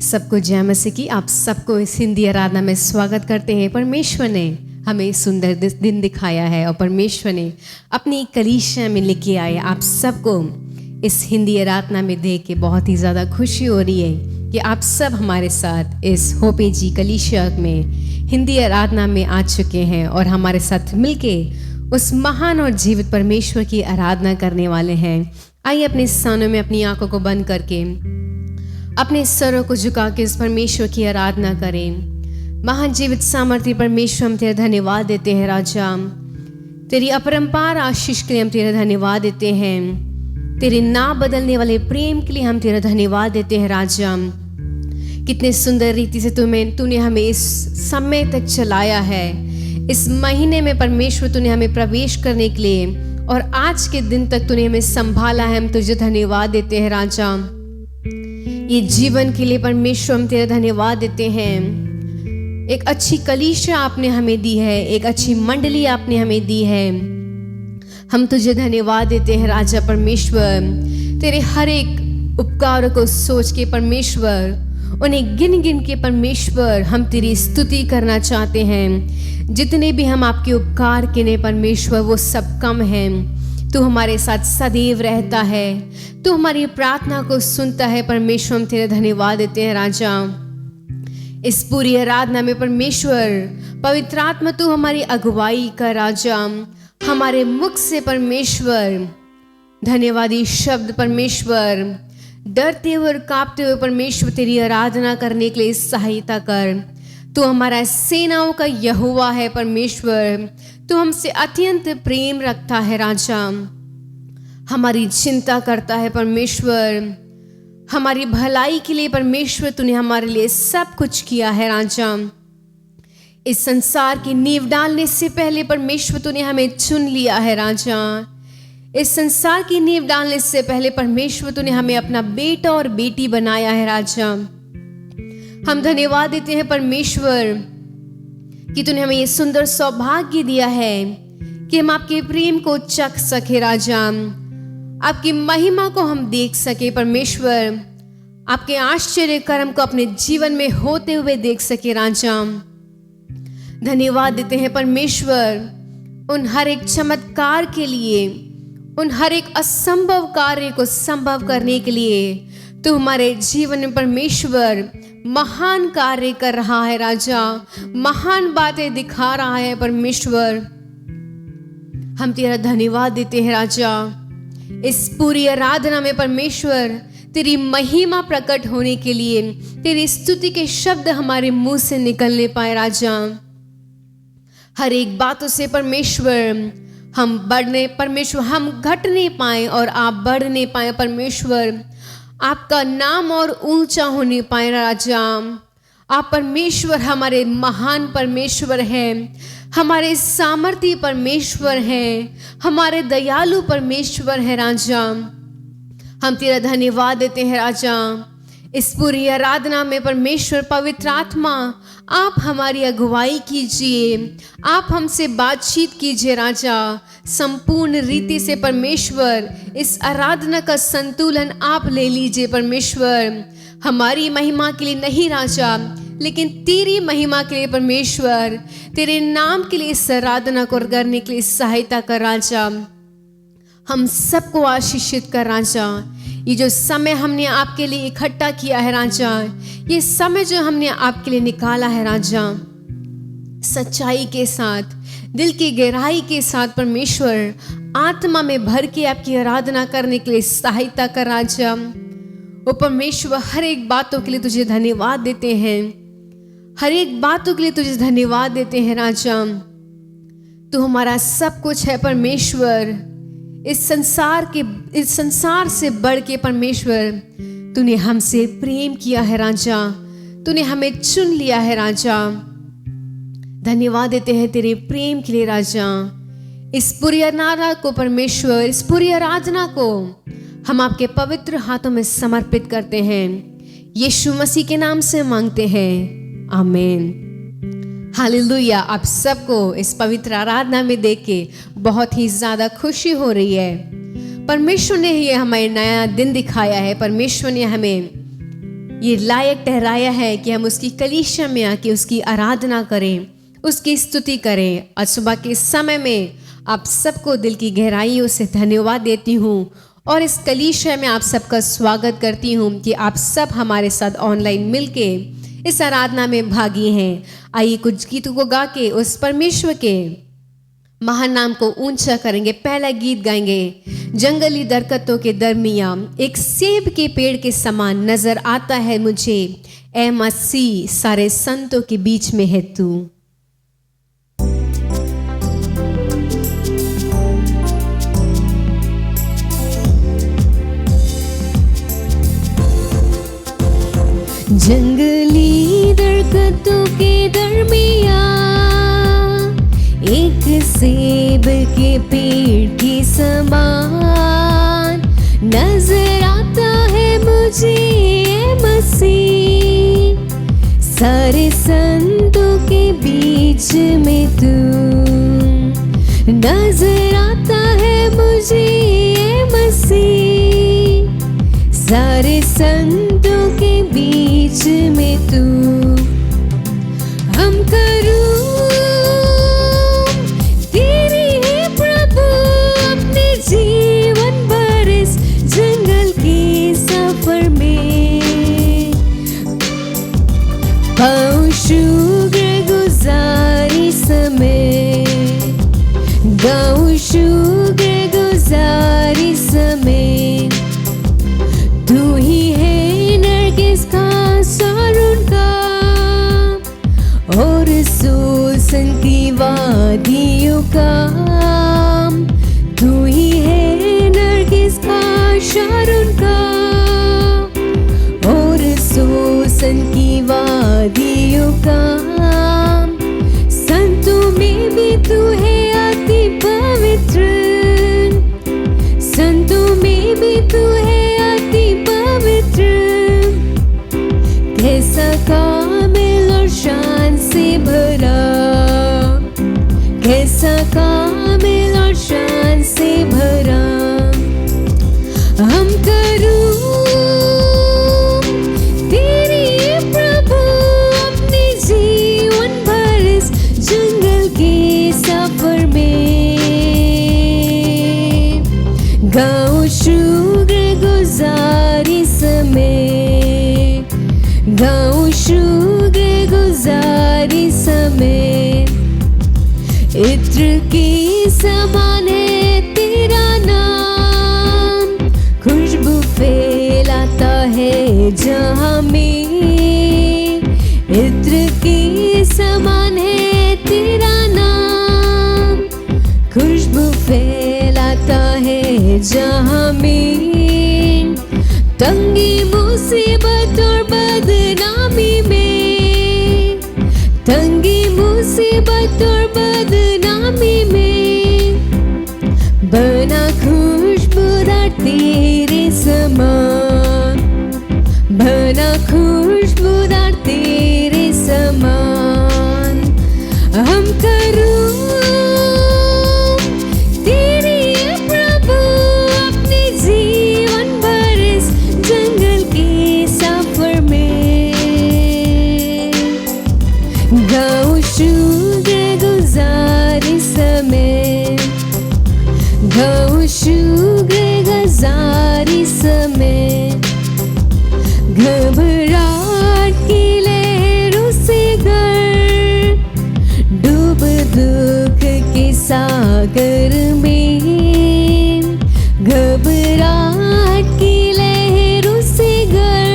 सबको जय मसीह की। आप सबको इस हिंदी आराधना में स्वागत करते हैं। परमेश्वर ने हमें सुंदर दिन दिखाया है और परमेश्वर ने अपनी कलीसिया में लेके आए। आप सबको इस हिंदी आराधना में देख के बहुत ही ज़्यादा खुशी हो रही है कि आप सब हमारे साथ इस होपे जी कलीसिया में हिंदी आराधना में आ चुके हैं और हमारे साथ मिलके उस महान और जीवित परमेश्वर की आराधना करने वाले हैं। आइए अपने स्थानों में अपनी आंखों को बंद करके अपने सरों को झुका के इस परमेश्वर की आराधना करें। महान जीवित सामर्थ्य परमेश्वर, हम तेरा धन्यवाद देते हैं राजा। तेरी अपरंपार आशीष के लिए हम तेरा धन्यवाद देते हैं। तेरे ना बदलने वाले प्रेम के लिए हम तेरा धन्यवाद देते हैं राजा। कितने सुंदर रीति से तूने हमें इस समय तक चलाया है। इस महीने में परमेश्वर तूने हमें प्रवेश करने के लिए और आज के दिन तक तूने हमें संभाला है। हम तुझे धन्यवाद देते हैं राजा। ये जीवन के लिए परमेश्वर हम तेरा धन्यवाद देते हैं। एक अच्छी कलीसिया आपने हमें दी है, एक अच्छी मंडली आपने हमें दी है। हम तुझे धन्यवाद देते हैं राजा परमेश्वर। तेरे हर एक उपकारों को सोच के परमेश्वर, उन्हें गिन गिन के परमेश्वर हम तेरी स्तुति करना चाहते हैं। जितने भी हम आपके उपकार किए परमेश्वर वो सब कम हैं। तू हमारे साथ सदैव रहता है, तू हमारी प्रार्थना को सुनता है परमेश्वर। हम तेरा धन्यवाद देते हैं राजा। इस पूरी आराधना में परमेश्वर पवित्र आत्मा तू हमारी अगुवाई कर राजा। हमारे मुख से परमेश्वर धन्यवादी शब्द परमेश्वर, डरते हुए और कांपते हुए परमेश्वर तेरी आराधना करने के लिए सहायता कर। तू हमारा सेनाओं का यहोवा है परमेश्वर। तू हमसे अत्यंत प्रेम रखता है राजा। हमारी चिंता करता है परमेश्वर। हमारी भलाई के लिए परमेश्वर तूने हमारे लिए सब कुछ किया है राजा। इस संसार की नींव डालने से पहले परमेश्वर तूने हमें चुन लिया है राजा। इस संसार की नींव डालने से पहले परमेश्वर तूने हमें अपना बेटा और बेटी बनाया है राजा। हम धन्यवाद देते हैं परमेश्वर कि तूने हमें ये सुंदर सौभाग्य दिया है कि हम आपके प्रेम को चख सके राजा। आपकी महिमा को हम देख सके परमेश्वर। आपके आश्चर्य कर्म को अपने जीवन में होते हुए देख सके राजा। धन्यवाद देते हैं परमेश्वर उन हर एक चमत्कार के लिए, उन हर एक असंभव कार्य को संभव करने के लिए। तू हमारे जीवन में परमेश्वर महान कार्य कर रहा है राजा। महान बातें दिखा रहा है परमेश्वर। हम तेरा धन्यवाद देते हैं राजा। इस पूरी आराधना में परमेश्वर तेरी महिमा प्रकट होने के लिए तेरी स्तुति के शब्द हमारे मुंह से निकलने पाए राजा। हर एक बातों से परमेश्वर हम हम घटने पाए और आप बढ़ने पाए परमेश्वर। आपका नाम और ऊंचा होने पाए राजा। आप परमेश्वर हमारे महान परमेश्वर हैं, हमारे सामर्थी परमेश्वर हैं, हमारे दयालु परमेश्वर हैं राजा। हम तेरा धन्यवाद देते हैं राजा। इस पूरी आराधना में परमेश्वर पवित्र आत्मा आप हमारी अगुवाई कीजिए। आप हमसे बातचीत कीजिए राजा। संपूर्ण रीति से परमेश्वर इस आराधना का संतुलन आप ले लीजिए परमेश्वर। हमारी महिमा के लिए नहीं राजा, लेकिन तेरी महिमा के लिए परमेश्वर, तेरे नाम के लिए इस आराधना को करने के लिए सहायता कर राजा। हम सबको आशीषित कर राजा। ये जो समय हमने आपके लिए इकट्ठा किया है राजा, ये समय जो हमने आपके लिए निकाला है राजा, सच्चाई के साथ, दिल की गहराई के साथ परमेश्वर आत्मा में भर के आपकी आराधना करने के लिए सहायता कर राजा। वो परमेश्वर हर एक बातों के लिए तुझे धन्यवाद देते हैं। हर एक बातों के लिए तुझे धन्यवाद देते हैं राजा। तू हमारा सब कुछ है परमेश्वर। इस संसार से बढ़ के परमेश्वर तूने हमसे प्रेम किया है राजा। तूने हमें चुन लिया है राजा। धन्यवाद देते हैं तेरे प्रेम के लिए राजा। इस पूरी आराधना को परमेश्वर, इस पूरी आराधना को हम आपके पवित्र हाथों में समर्पित करते हैं। यीशु मसीह के नाम से मांगते हैं, आमीन। हालेलुया। आप सबको इस पवित्र आराधना में देख के बहुत ही ज़्यादा खुशी हो रही है। परमेश्वर ने ये हमें नया दिन दिखाया है। परमेश्वर ने हमें ये लायक ठहराया है कि हम उसकी कलीसिया में आके उसकी आराधना करें, उसकी स्तुति करें। आज सुबह के समय में आप सबको दिल की गहराइयों से धन्यवाद देती हूँ और इस कलीसिया में आप सबका स्वागत करती हूँ कि आप सब हमारे साथ ऑनलाइन मिलके इस आराधना में भागी हैं। आइए कुछ गीतों को गा के उस परमेश्वर के महान नाम को ऊंचा करेंगे। पहला गीत गाएंगे, जंगली दरख्तों के दरमियां एक सेब के पेड़ के समान नजर आता है मुझे, ए मसीह सारे संतों के बीच में है तू। जंगली दरख्तों के दरमियां एक सेब के पेड़ के समान नजर आता है मुझे, ए मसीह सारे संतों के बीच में तू। नजर आता है मुझे, ए मसीह सारे संतों के बीच में तू। हम करूं जीवन भर इस जंगल के सफर में पाऊं शुक्र गुजारी समय, गाऊं शुक्र गुजारी समय। तू ही है नरगिस का सारुन का और सूसन की वादियों का। तू ही है नरगिस का शारून का और सूसन की वादियों का। संतों में भी तू है अति पवित्र, संतों में भी तू है अति पवित्र। कैसा कामिल और शान से भरा, कैसा कामिल और शान से भरा। हम करूं तेरी प्रभु अपने जीवन भर इस जंगल के सफर में। गाऊं शुक्र गुजारी समय, गाऊं शुक्र गुजारी समय। इत्र की समान है तेरा नाम, खुशबू फैलाता है जहां में। इत्र की समान है तेरा नाम, खुशबू फैलाता है जहां में। तंगी मुसीबत और बदनामी में, तंगी मुसीबत और बदनामी में बना खुशबूदार तेरे समान, बना खुशबूदार तेरे समान। हम करूं तेरी प्रभु अपने जीवन भर इस जंगल के सफर में। गाऊं शुक्र गुजारी समय, गाऊं शुक्र गुजारी समय। घबराहट की लहरों से घर डूब दुख के सागर में। घबराहट की लहरों से घर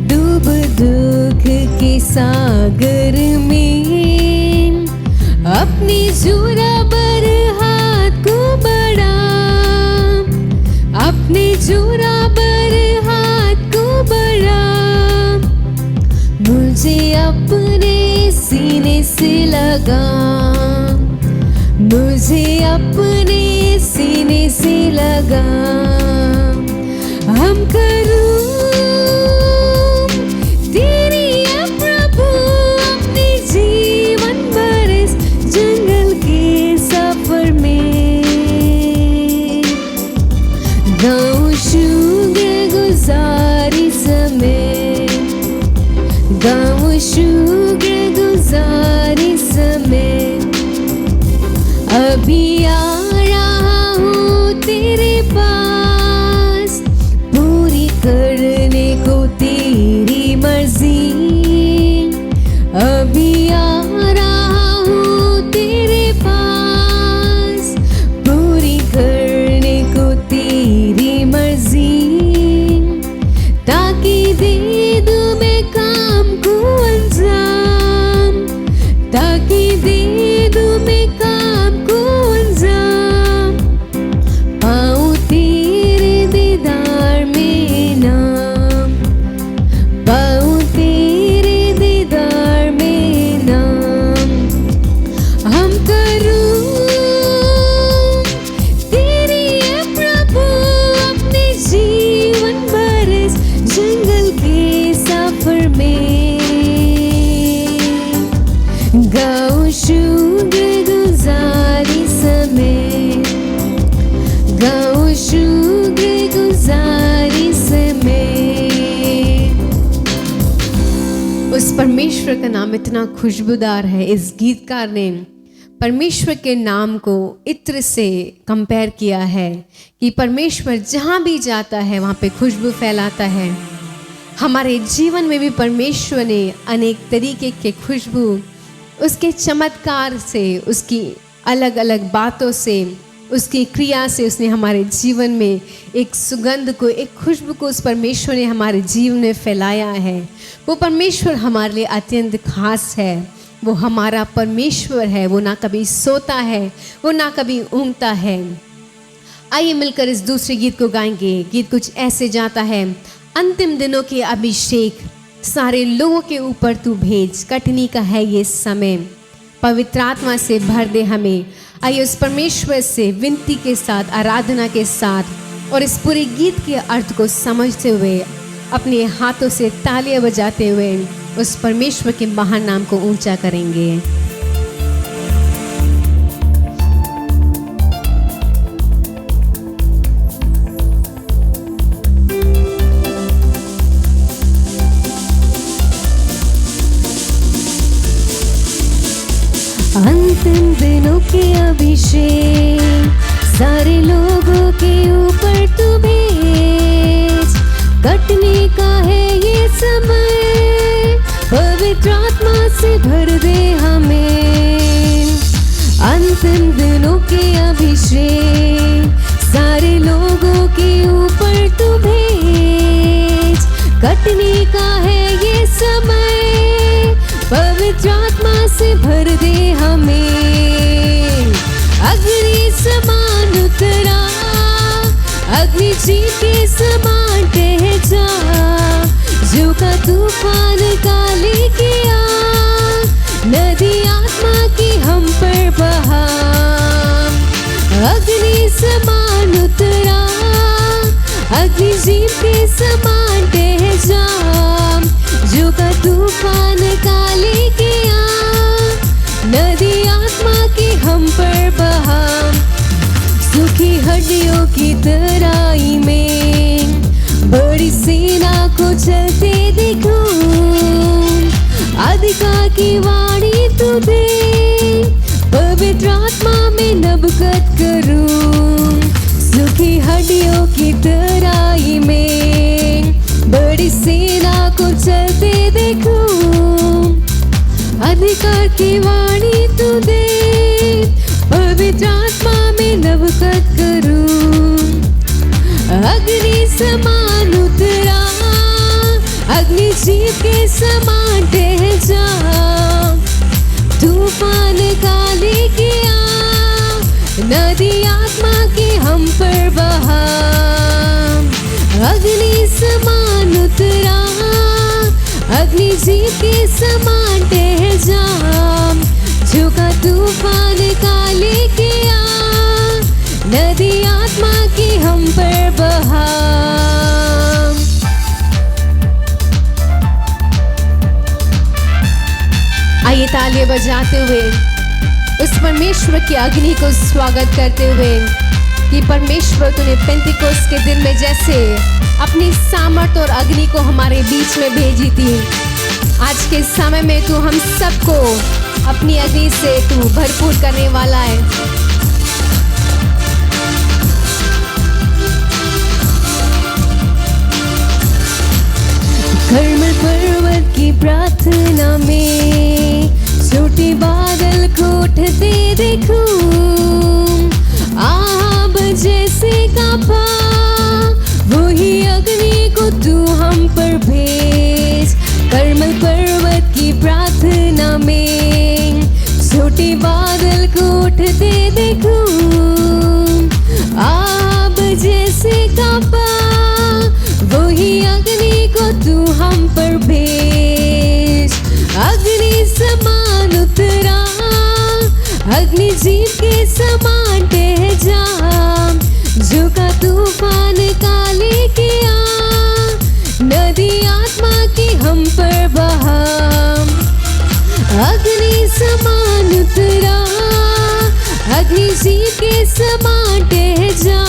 डूब दुख के सागर में। अपनी जोरावर हाथ को बढ़ा, अपने जोरावर हाथ को बढ़ा। मुझे अपने सीने से लगा, मुझे अपने सीने से लगा। हम करूं गाऊं शुक्र गुजारी समय, गाऊं शुक्रगुजारी समय, अभी आ रहा हूँ तेरे पास, पूरी करने को तेरी मर्जी। अभी आ रहा हूँ तेरे पास, पूरी करने को तेरी मर्जी। ताकि दे दूं मैं काम को अंजाम, ताकि दे दूं मैं काम को अंजाम। पाऊं तेरे दीदार में नाम, पाऊं तेरे दीदार में नाम। हम करूं तेरी है प्रभु अपने जीवन भर इस जंगल के सफर में। गाऊं शुक्रगुजारी समय, गाऊं शुक्रगुजारी समय। उस परमेश्वर का नाम इतना खुशबूदार है। इस गीतकार ने परमेश्वर के नाम को इत्र से कंपेयर किया है कि परमेश्वर जहाँ भी जाता है वहाँ पे खुशबू फैलाता है। हमारे जीवन में भी परमेश्वर ने अनेक तरीके के खुशबू, उसके चमत्कार से, उसकी अलग अलग बातों से, उसकी क्रिया से उसने हमारे जीवन में एक सुगंध को, एक खुशबू को उस परमेश्वर ने हमारे जीवन में फैलाया है। वो परमेश्वर हमारे लिए अत्यंत खास है। वो हमारा परमेश्वर है। वो ना कभी सोता है, वो ना कभी ऊँघता है। आइए मिलकर इस दूसरे गीत को गाएंगे। गीत कुछ ऐसे जाता है। अंतिम दिनों के अभिषेक सारे लोगों के ऊपर तू भेज, कटनी का है ये समय, पवित्र आत्मा से भर दे हमें। आइए उस परमेश्वर से विनती के साथ, आराधना के साथ और इस पूरे गीत के अर्थ को समझते हुए, अपने हाथों से तालियां बजाते हुए उस परमेश्वर के महान नाम को ऊंचा करेंगे। अंतिम दिनों के अभिषेक सारे लोगों के ऊपर तू भेज, कटने का है ये समय, पवित्र आत्मा से भर दे हमें। अंतिम दिनों के अभिषेक सारे लोगों के ऊपर तू भेज, कटने का है ये समय, पवित्र आत्मा से भर दे हमें। अग्नि समान उतरा, अग्नि जी के समान टह जा, जो का तूफान काले किया, नदी आत्मा की हम पर बहा। अग्नि समान उतरा, अग्नि जी के समान टह जा, जो का तूफान काले किया, नदी आत्मा की हम पर बहा। सूखी हड्डियों की तराई में बड़ी सेना को चलते देखूं, अधिकार की वाणी तू दे, पवित्र आत्मा में नबकत करूं। सूखी हड्डियों की तराई में बड़ी सेना को चलते देखूं, अधिकार की वाणी तू दे, पवित्र आत्मा में नबकत करूं। अग्नि समान उतरा, अग्नि जीव के समान टह जा, तूफान काले किया, नदी आत्मा की हम पर बहा। अग्नि समान उतरा, अग्नि जीव के समान टह जा, झुका तूफान काले किया, नदी आत्मा की हम पर बहा। आइए तालियां बजाते हुए उस परमेश्वर की अग्नि को स्वागत करते हुए कि परमेश्वर तूने पेंतिकोस्त के दिन में जैसे अपनी सामर्थ और अग्नि को हमारे बीच में भेजी थी, आज के समय में तू हम सबको अपनी अग्नि से तू भरपूर करने वाला है। कर्मल पर्वत की प्रार्थना में छोटे बादल को उठते देखूं, आग जैसे कांपा वही अग्नि को तू हम पर भेज। कर्मल पर्वत की प्रार्थना में छोटे बादल को उठते देखूं, आग जैसे कांपा वही अग्नि को तू हम पर भेज। अग्नि समान उतरा, अग्नि जीव के समान बह जा, झुका तूफान काले किया, नदी आत्मा की हम पर बहा। अग्नि समान उतरा, अग्नि जीव के समान बह जा,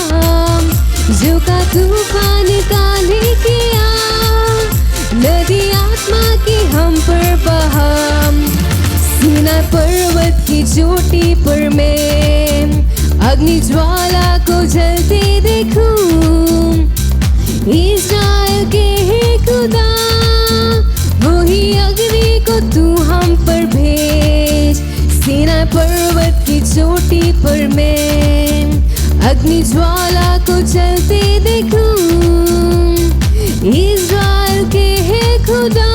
झुका तूफान काले किया, नदी आत्मा की हम पर बहा। सीनाई पर्वत की चोटी पर मैं अग्नि ज्वाला को जलते देखूं, इस्राएल के हे खुदा वही अग्नि को तू हम पर भेज। सीनाई पर्वत की चोटी पर मैं अग्नि ज्वाला को जलते देखूं, इस्राएल के हे खुदा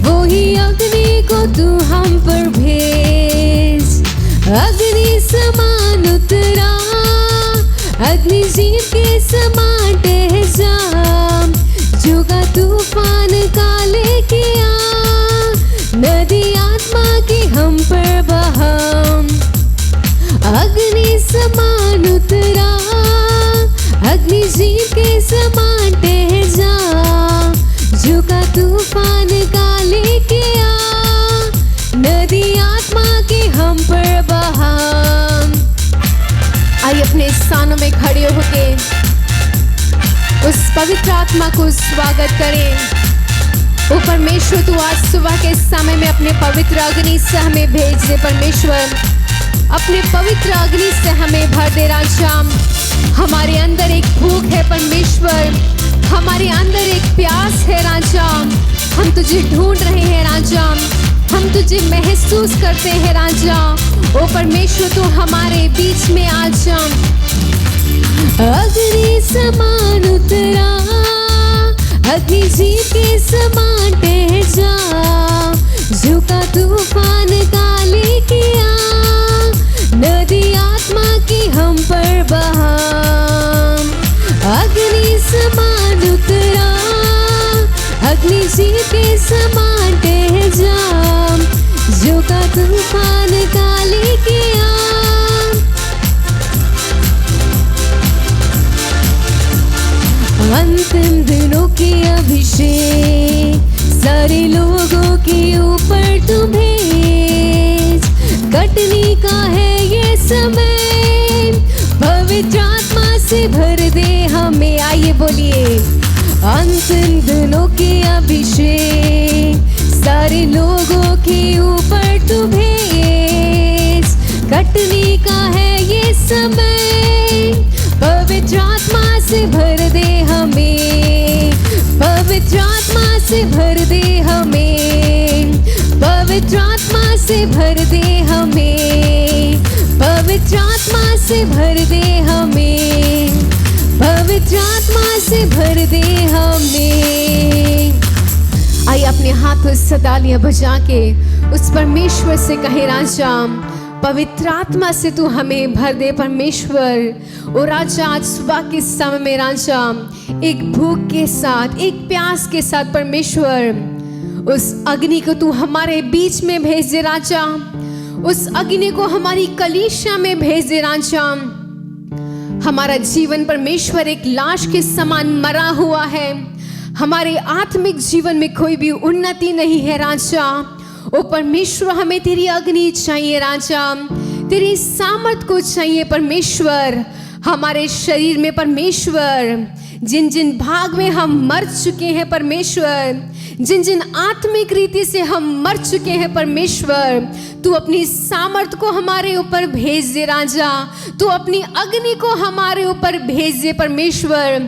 वही अग्नि को तू हम पर भेज। अग्नि समान उतरा, अग्नि जीव के समान बह जा, झुका तूफान काले किया, नदी आत्मा की हम पर बहा। अग्नि समान उतरा, अग्नि जीव के समान बह जा, झुका तूफान काले किया, नदी आत्मा की हम पर बहा। आइए अपने स्थानों में खड़े होके उस पवित्र आत्मा को स्वागत करें। ओ परमेश्वर, तू आज सुबह के समय में अपने पवित्र अग्नि से हमें भेज दे। परमेश्वर, अपने पवित्र अग्नि से हमें भर दे राजा। हमारे अंदर एक भूख है परमेश्वर, हमारे अंदर एक प्यास है राजा। हम तुझे ढूंढ रहे हैं राजा, हम तुझे महसूस करते हैं राजा। ओ परमेश्वर, तू हमारे बीच में आ जा। अग्नि समान उतरा, अग्नि जीव के समान बह जा, झुका तूफान काले किया, नदी आत्मा की हम पर बहा। अग्नि समान उतरा, अग्नि जीव के समान बह जा, झुका तूफान काले किया। अंतिम दिनों की अभिषेक सारे लोगों के ऊपर तू भेज। कटनी का है ये समय, पवित्र आत्मा से भर दे हमें। आइए बोलिए, अंतिम दिनों की अभिषेक सारे लोगों के ऊपर तू भेज। कटनी का है ये समय, पवित्र आत्मा से भर दे हमें, पवित्र आत्मा से भर दे हमें, पवित्र आत्मा से भर दे हमें, पवित्र आत्मा से भर दे हमें, पवित्र आत्मा से भर दे हमें। आइए अपने हाथों से तालियां बजा के उस परमेश्वर से कहे राजा, पवित्र आत्मा से तू हमें भर दे परमेश्वर। और राजा, आज सुबह के समय में राजा एक भूख के साथ, एक प्यास के साथ परमेश्वर उस अग्नि को तू हमारे बीच में भेज दे राजा। उस अग्नि को हमारी कलीसिया में भेज दे राजा। हमारा जीवन परमेश्वर एक लाश के समान मरा हुआ है। हमारे आत्मिक जीवन में कोई भी उन्नति नहीं है राजा। ओ परमेश्वर, हमें तेरी अग्नि चाहिए राजा, तेरी सामर्थ को चाहिए परमेश्वर। हमारे शरीर में परमेश्वर जिन जिन भाग में हम मर चुके हैं परमेश्वर, जिन जिन आत्मिक रीति से हम मर चुके हैं परमेश्वर, तू अपनी सामर्थ को हमारे ऊपर भेज दे राजा, तू अपनी अग्नि को हमारे ऊपर भेज दे परमेश्वर,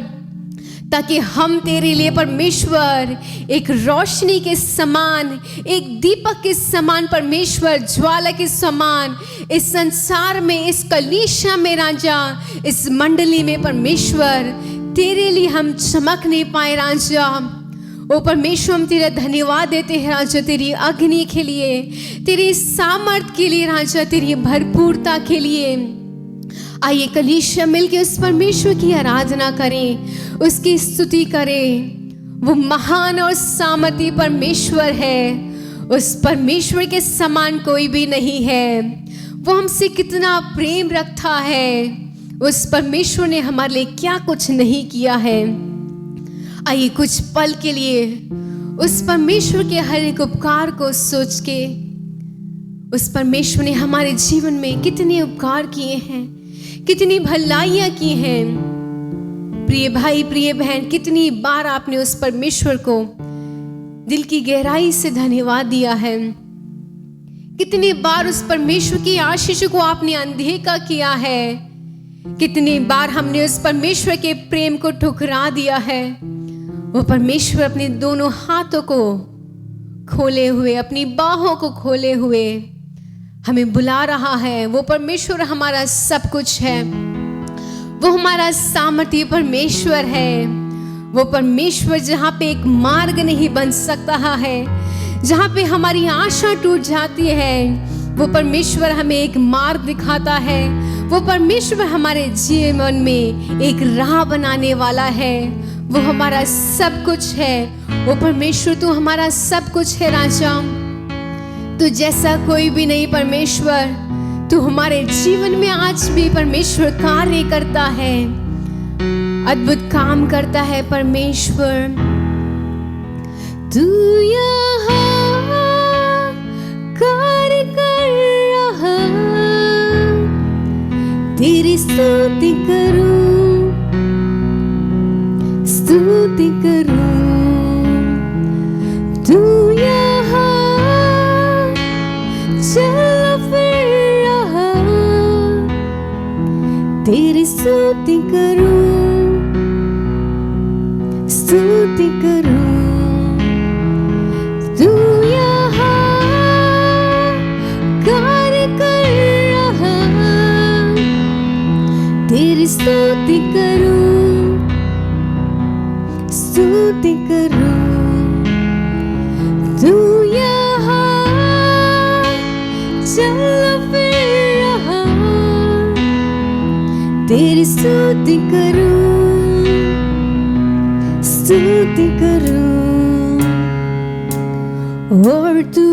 ताकि हम तेरे लिए परमेश्वर एक रोशनी के समान, एक दीपक के समान परमेश्वर, ज्वाला के समान इस संसार में, इस कलीसिया में राजा, इस मंडली में परमेश्वर तेरे लिए हम चमक नहीं पाए राजा। ओ परमेश्वर, हम तेरा धन्यवाद देते हैं राजा, तेरी अग्नि के लिए, तेरी सामर्थ के लिए राजा, तेरी भरपूरता के लिए। आइए कलीसिया मिलके उस परमेश्वर की आराधना करें, उसकी स्तुति करें। वो महान और सामर्थी परमेश्वर है, उस परमेश्वर के समान कोई भी नहीं है। वो हमसे कितना प्रेम रखता है, उस परमेश्वर ने हमारे लिए क्या कुछ नहीं किया है। आइए कुछ पल के लिए उस परमेश्वर के हर एक उपकार को सोच के, उस परमेश्वर ने हमारे जीवन में कितने उपकार किए हैं, कितनी भलाइयां की हैं। प्रिय भाई, प्रिय बहन, कितनी बार आपने उस परमेश्वर को दिल की गहराई से धन्यवाद दिया है, कितनी बार उस परमेश्वर की आशीष को आपने अनदेखा किया है, कितनी बार हमने उस परमेश्वर के प्रेम को ठुकरा दिया है। वो परमेश्वर अपने दोनों हाथों को खोले हुए, अपनी बाहों को खोले हुए हमें बुला रहा है। वो परमेश्वर हमारा सब कुछ है, वो हमारा सामर्थ्य परमेश्वर है। वो परमेश्वर जहाँ पे एक मार्ग नहीं बन सकता है, जहाँ पे हमारी आशा टूट जाती है, वो परमेश्वर हमें एक मार्ग दिखाता है। वो परमेश्वर हमारे जीवन में एक राह बनाने वाला है। वो हमारा सब कुछ है। वो परमेश्वर, तू हमारा सब कुछ है राजा, तू जैसा कोई भी नहीं परमेश्वर। तू हमारे जीवन में आज भी परमेश्वर कार्य करता है, अद्भुत काम करता है परमेश्वर। तू यहाँ कार्य कर रहा, तेरी स्तुति करूं, स्तुति करूं। तू यहाँ चल फिर रहा, तेरी स्तुति करूं, स्तुति करूं। तू यहाँ कार्य कर रहा, तेरी स्तुति करूं, स्तुति करूं। तू यहाँ चल फिर रहा, तेरी स्तुति करूं, स्तुति करूं। और तू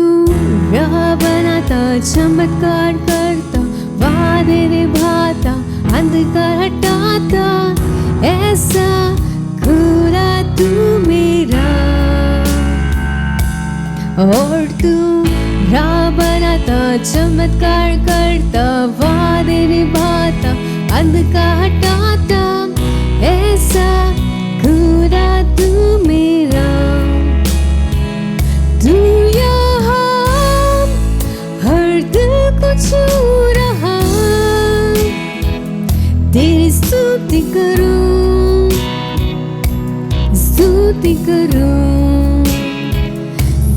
राह बनाता, चमत्कार करता, वादे निभाता, अंधकार हटाता, ऐसा खुदा तू मेरा। और तू राह बनाता, चमत्कार करता, वादे निभाता, अंधकार हटाता, ऐसा खुदा तू मेरा। तू यहाँ हर दिल को छू रहा, तेरी स्तुति करूं, स्तुति करूं।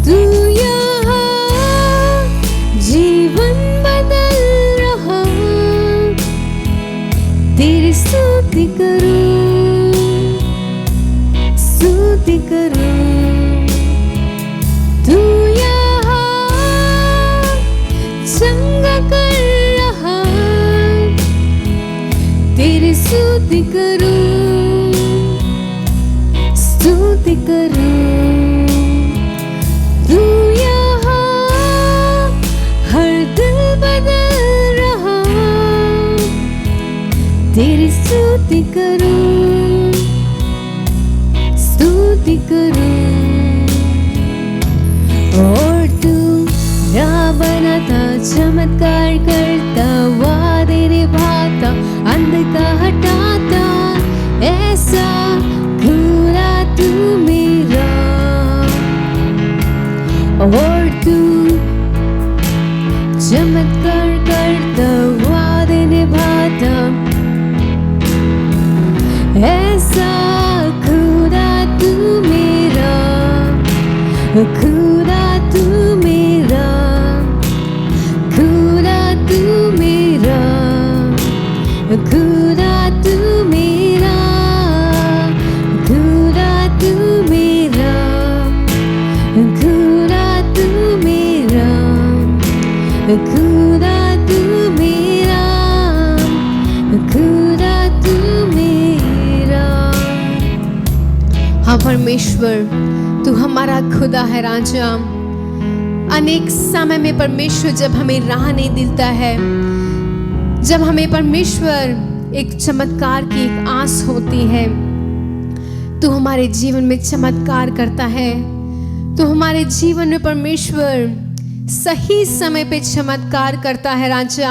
तू यहाँ जीवन बदल रहा, तेरी स्तुति करूं, स्तुति करूं। तू यहाँ चंगा कर रहा, तेरी स्तुति करूं, स्तुति करूं। तू यहाँ हर दिल बदल रहा, तेरी स्तुति करूं, स्तुति करूं। और तू राह बनाता, चमत्कार करता, वादे निभाता, अंधकार हटाता, ऐसा और तू चमत्कार करता, वादे निभाता, ऐसा खुदा तू मेरा, खुदा तू मेरा, खुदा तू मेरा, खुदा तू मेरा, खुदा तू मेरा, खुदा तू मेरा, खुदा तू मेरा, खुदा तू मेरा। हाँ परमेश्वर, तू हमारा खुदा है राजा। अनेक समय में परमेश्वर जब हमें राह नहीं दिलता है, जब हमें परमेश्वर एक चमत्कार की एक आस होती है, तू हमारे जीवन में चमत्कार करता है। तो हमारे जीवन में परमेश्वर सही समय पे चमत्कार करता है राजा।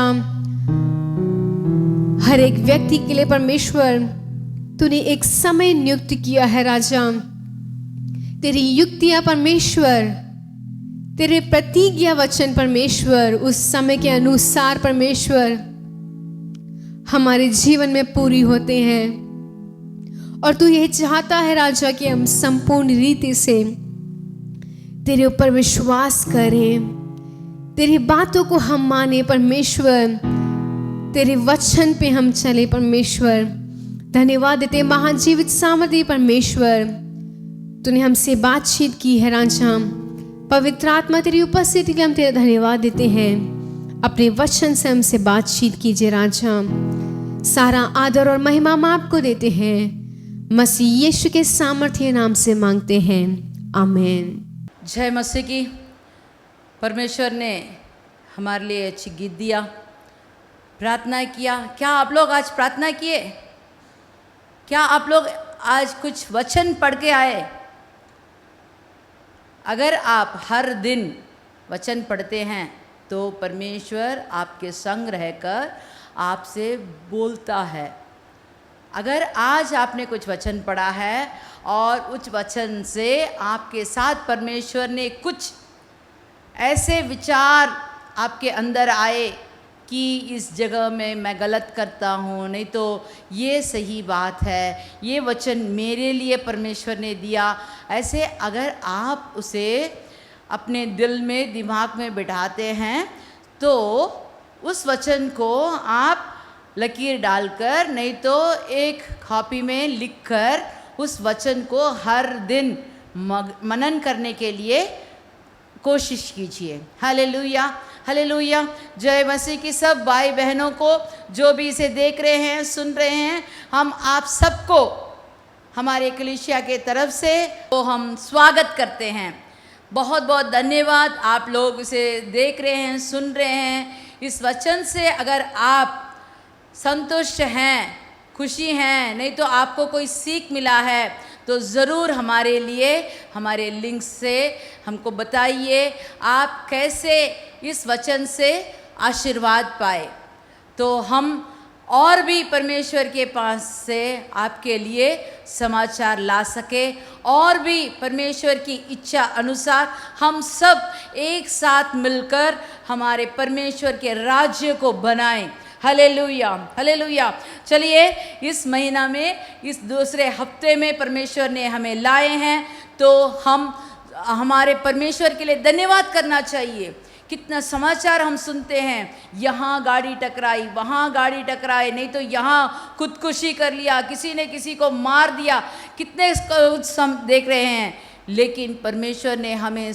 हर एक व्यक्ति के लिए परमेश्वर तूने एक समय नियुक्त किया है राजा। तेरी युक्तियां परमेश्वर, तेरे प्रतिज्ञा वचन परमेश्वर उस समय के अनुसार परमेश्वर हमारे जीवन में पूरी होते हैं। और तू ये चाहता है राजा कि हम संपूर्ण रीति से तेरे ऊपर विश्वास करें, तेरी बातों को हम माने परमेश्वर, तेरे वचन पे हम चले परमेश्वर। धन्यवाद देते महाजीवित सामर्थी परमेश्वर, तूने हमसे बातचीत की है राजा। पवित्र आत्मा तेरी उपस्थिति के लिए हम तेरा धन्यवाद देते हैं। अपने वचन से हमसे बातचीत कीजिए राजा। सारा आदर और महिमा हम आपको देते हैं, मसीह यीशु के सामर्थ्य नाम से मांगते हैं, आमीन। जय मसीह की। परमेश्वर ने हमारे लिए अच्छी गीत दिया, प्रार्थना किया। क्या आप लोग आज प्रार्थना किए? क्या आप लोग आज कुछ वचन पढ़ के आए? अगर आप हर दिन वचन पढ़ते हैं तो परमेश्वर आपके संग रहकर आपसे बोलता है। अगर आज आपने कुछ वचन पढ़ा है और उस वचन से आपके साथ परमेश्वर ने कुछ ऐसे विचार आपके अंदर आए कि इस जगह में मैं गलत करता हूँ, नहीं तो ये सही बात है, ये वचन मेरे लिए परमेश्वर ने दिया, ऐसे अगर आप उसे अपने दिल में दिमाग में बिठाते हैं तो उस वचन को आप लकीर डालकर, नहीं तो एक कॉपी में लिखकर उस वचन को हर दिन मनन करने के लिए कोशिश कीजिए। Hallelujah, hallelujah. जय मसीह की। सब भाई बहनों को जो भी इसे देख रहे हैं, सुन रहे हैं, हम आप सबको हमारे कलीसिया के तरफ से तो हम स्वागत करते हैं। बहुत बहुत धन्यवाद। आप लोग इसे देख रहे हैं, सुन रहे हैं। इस वचन से अगर आप संतुष्ट हैं, खुशी हैं, नहीं तो आपको कोई सीख मिला है, तो ज़रूर हमारे लिए हमारे लिंक से हमको बताइए आप कैसे इस वचन से आशीर्वाद पाए, तो हम और भी परमेश्वर के पास से आपके लिए समाचार ला सके, और भी परमेश्वर की इच्छा अनुसार हम सब एक साथ मिलकर हमारे परमेश्वर के राज्य को बनाएं। Hallelujah, hallelujah. चलिए, इस महीना में इस दूसरे हफ्ते में परमेश्वर ने हमें लाए हैं, तो हम हमारे परमेश्वर के लिए धन्यवाद करना चाहिए। कितना समाचार हम सुनते हैं, यहाँ गाड़ी टकराई, वहाँ गाड़ी टकराई, नहीं तो यहाँ खुदकुशी कर लिया, किसी ने किसी को मार दिया, कितने देख रहे हैं। लेकिन परमेश्वर ने हमें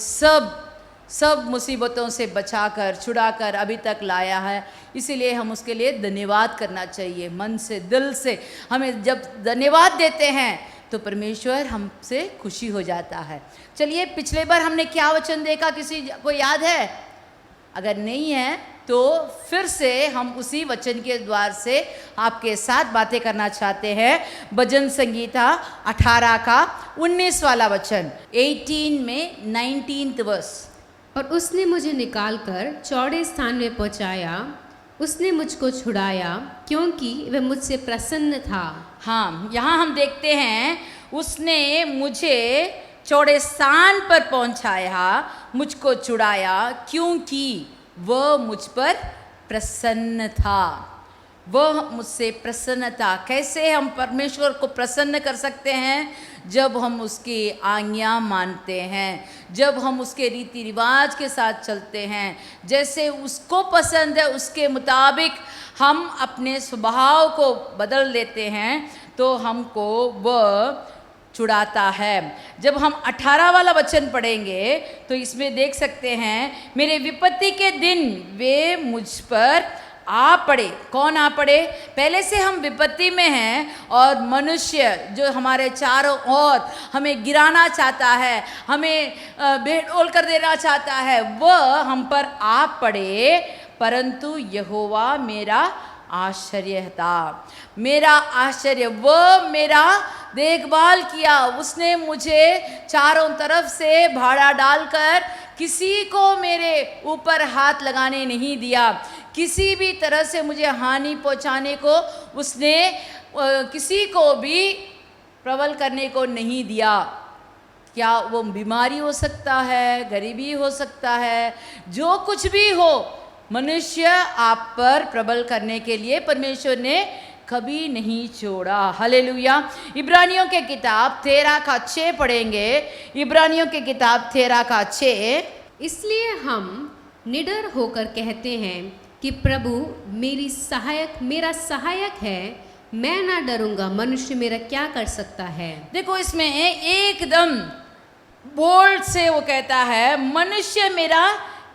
सब मुसीबतों से बचाकर, छुड़ाकर अभी तक लाया है, इसीलिए हम उसके लिए धन्यवाद करना चाहिए। मन से, दिल से हमें जब धन्यवाद देते हैं तो परमेश्वर हमसे खुशी हो जाता है। चलिए, पिछले बार हमने क्या वचन देखा, किसी को याद है? अगर नहीं है तो फिर से हम उसी वचन के द्वार से आपके साथ बातें करना चाहते हैं। भजन संगीता 18 का 19 वाला वचन, 18 में 19th वर्स। और उसने मुझे निकालकर चौड़े स्थान में पहुंचाया, उसने मुझको छुड़ाया, क्योंकि वह मुझसे प्रसन्न था। हाँ, यहाँ हम देखते हैं उसने मुझे चौड़े स्थान पर पहुंचाया, मुझको छुड़ाया, क्योंकि वह मुझ पर प्रसन्न था। वह मुझसे प्रसन्न था। कैसे हम परमेश्वर को प्रसन्न कर सकते हैं? जब हम उसकी आज्ञा मानते हैं, जब हम उसके रीति रिवाज के साथ चलते हैं, जैसे उसको पसंद है उसके मुताबिक हम अपने स्वभाव को बदल लेते हैं, तो हमको वह छुड़ाता है। जब हम 18 वाला वचन पढ़ेंगे तो इसमें देख सकते हैं, मेरे विपत्ति के दिन वे मुझ पर आ पड़े। कौन आ पड़े? पहले से हम विपत्ति में हैं और मनुष्य जो हमारे चारों ओर हमें गिराना चाहता है, हमें बेडोल कर देना चाहता है, वह हम पर आ पड़े, परंतु यहोवा मेरा आश्चर्य था। मेरा आश्चर्य, वह मेरा देखभाल किया। उसने मुझे चारों तरफ से भाड़ा डालकर किसी को मेरे ऊपर हाथ लगाने नहीं दिया। किसी भी तरह से मुझे हानि पहुंचाने को उसने किसी को भी प्रबल करने को नहीं दिया। क्या वो बीमारी हो सकता है, गरीबी हो सकता है, जो कुछ भी हो, मनुष्य आप पर प्रबल करने के लिए परमेश्वर ने कभी नहीं छोड़ा। हालेलुया। इब्रानियों के किताब 13:6 पढ़ेंगे। इब्रानियों के किताब 13:6। इसलिए हम निडर होकर कहते हैं कि प्रभु मेरा सहायक है, मैं ना डरूंगा, मनुष्य मेरा क्या कर सकता है। देखो इसमें एकदम बोल्ड से वो कहता है, मनुष्य मेरा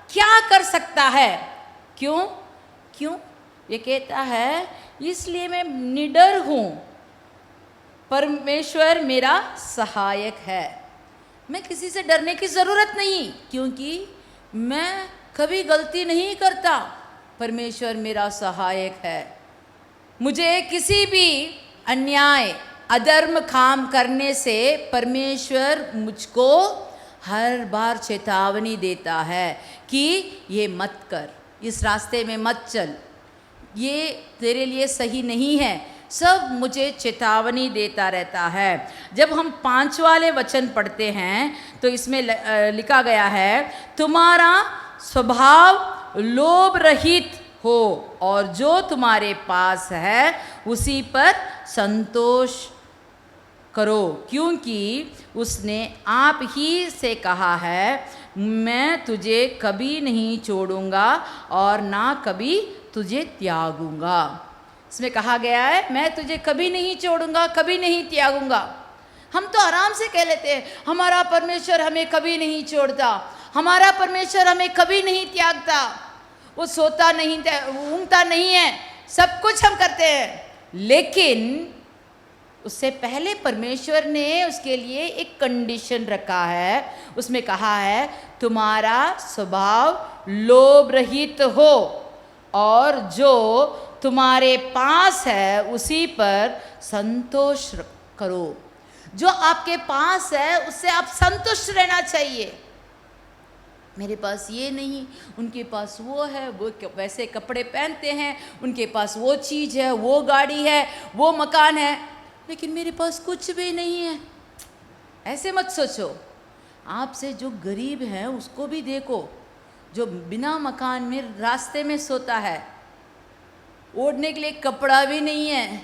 क्या कर सकता है। क्यों ये कहता है? इसलिए मैं निडर हूं, परमेश्वर मेरा सहायक है। मैं किसी से डरने की जरूरत नहीं, क्योंकि मैं कभी गलती नहीं करता। परमेश्वर मेरा सहायक है। मुझे किसी भी अन्याय अधर्म काम करने से परमेश्वर मुझको हर बार चेतावनी देता है कि ये मत कर, इस रास्ते में मत चल, ये तेरे लिए सही नहीं है। सब मुझे चेतावनी देता रहता है। जब हम 5 वाले वचन पढ़ते हैं तो इसमें लिखा गया है, तुम्हारा स्वभाव लोभ रहित हो और जो तुम्हारे पास है उसी पर संतोष करो, क्योंकि उसने आप ही से कहा है, मैं तुझे कभी नहीं छोड़ूंगा और ना कभी तुझे त्यागूंगा। इसमें कहा गया है, मैं तुझे कभी नहीं छोड़ूंगा, कभी नहीं त्यागूंगा। हम तो आराम से कह लेते हैं, हमारा परमेश्वर हमें कभी नहीं छोड़ता, हमारा परमेश्वर हमें कभी नहीं त्यागता, वो सोता नहीं, ऊँगता नहीं है, सब कुछ हम करते हैं। लेकिन उससे पहले परमेश्वर ने उसके लिए एक कंडीशन रखा है। उसमें कहा है, तुम्हारा स्वभाव लोभ रहित हो और जो तुम्हारे पास है उसी पर संतोष करो। जो आपके पास है उससे आप संतुष्ट रहना चाहिए। मेरे पास ये नहीं, उनके पास वो है, वो वैसे कपड़े पहनते हैं, उनके पास वो चीज़ है, वो गाड़ी है, वो मकान है, लेकिन मेरे पास कुछ भी नहीं है। ऐसे मत सोचो। आपसे जो गरीब है उसको भी देखो, जो बिना मकान में रास्ते में सोता है, ओढ़ने के लिए कपड़ा भी नहीं है,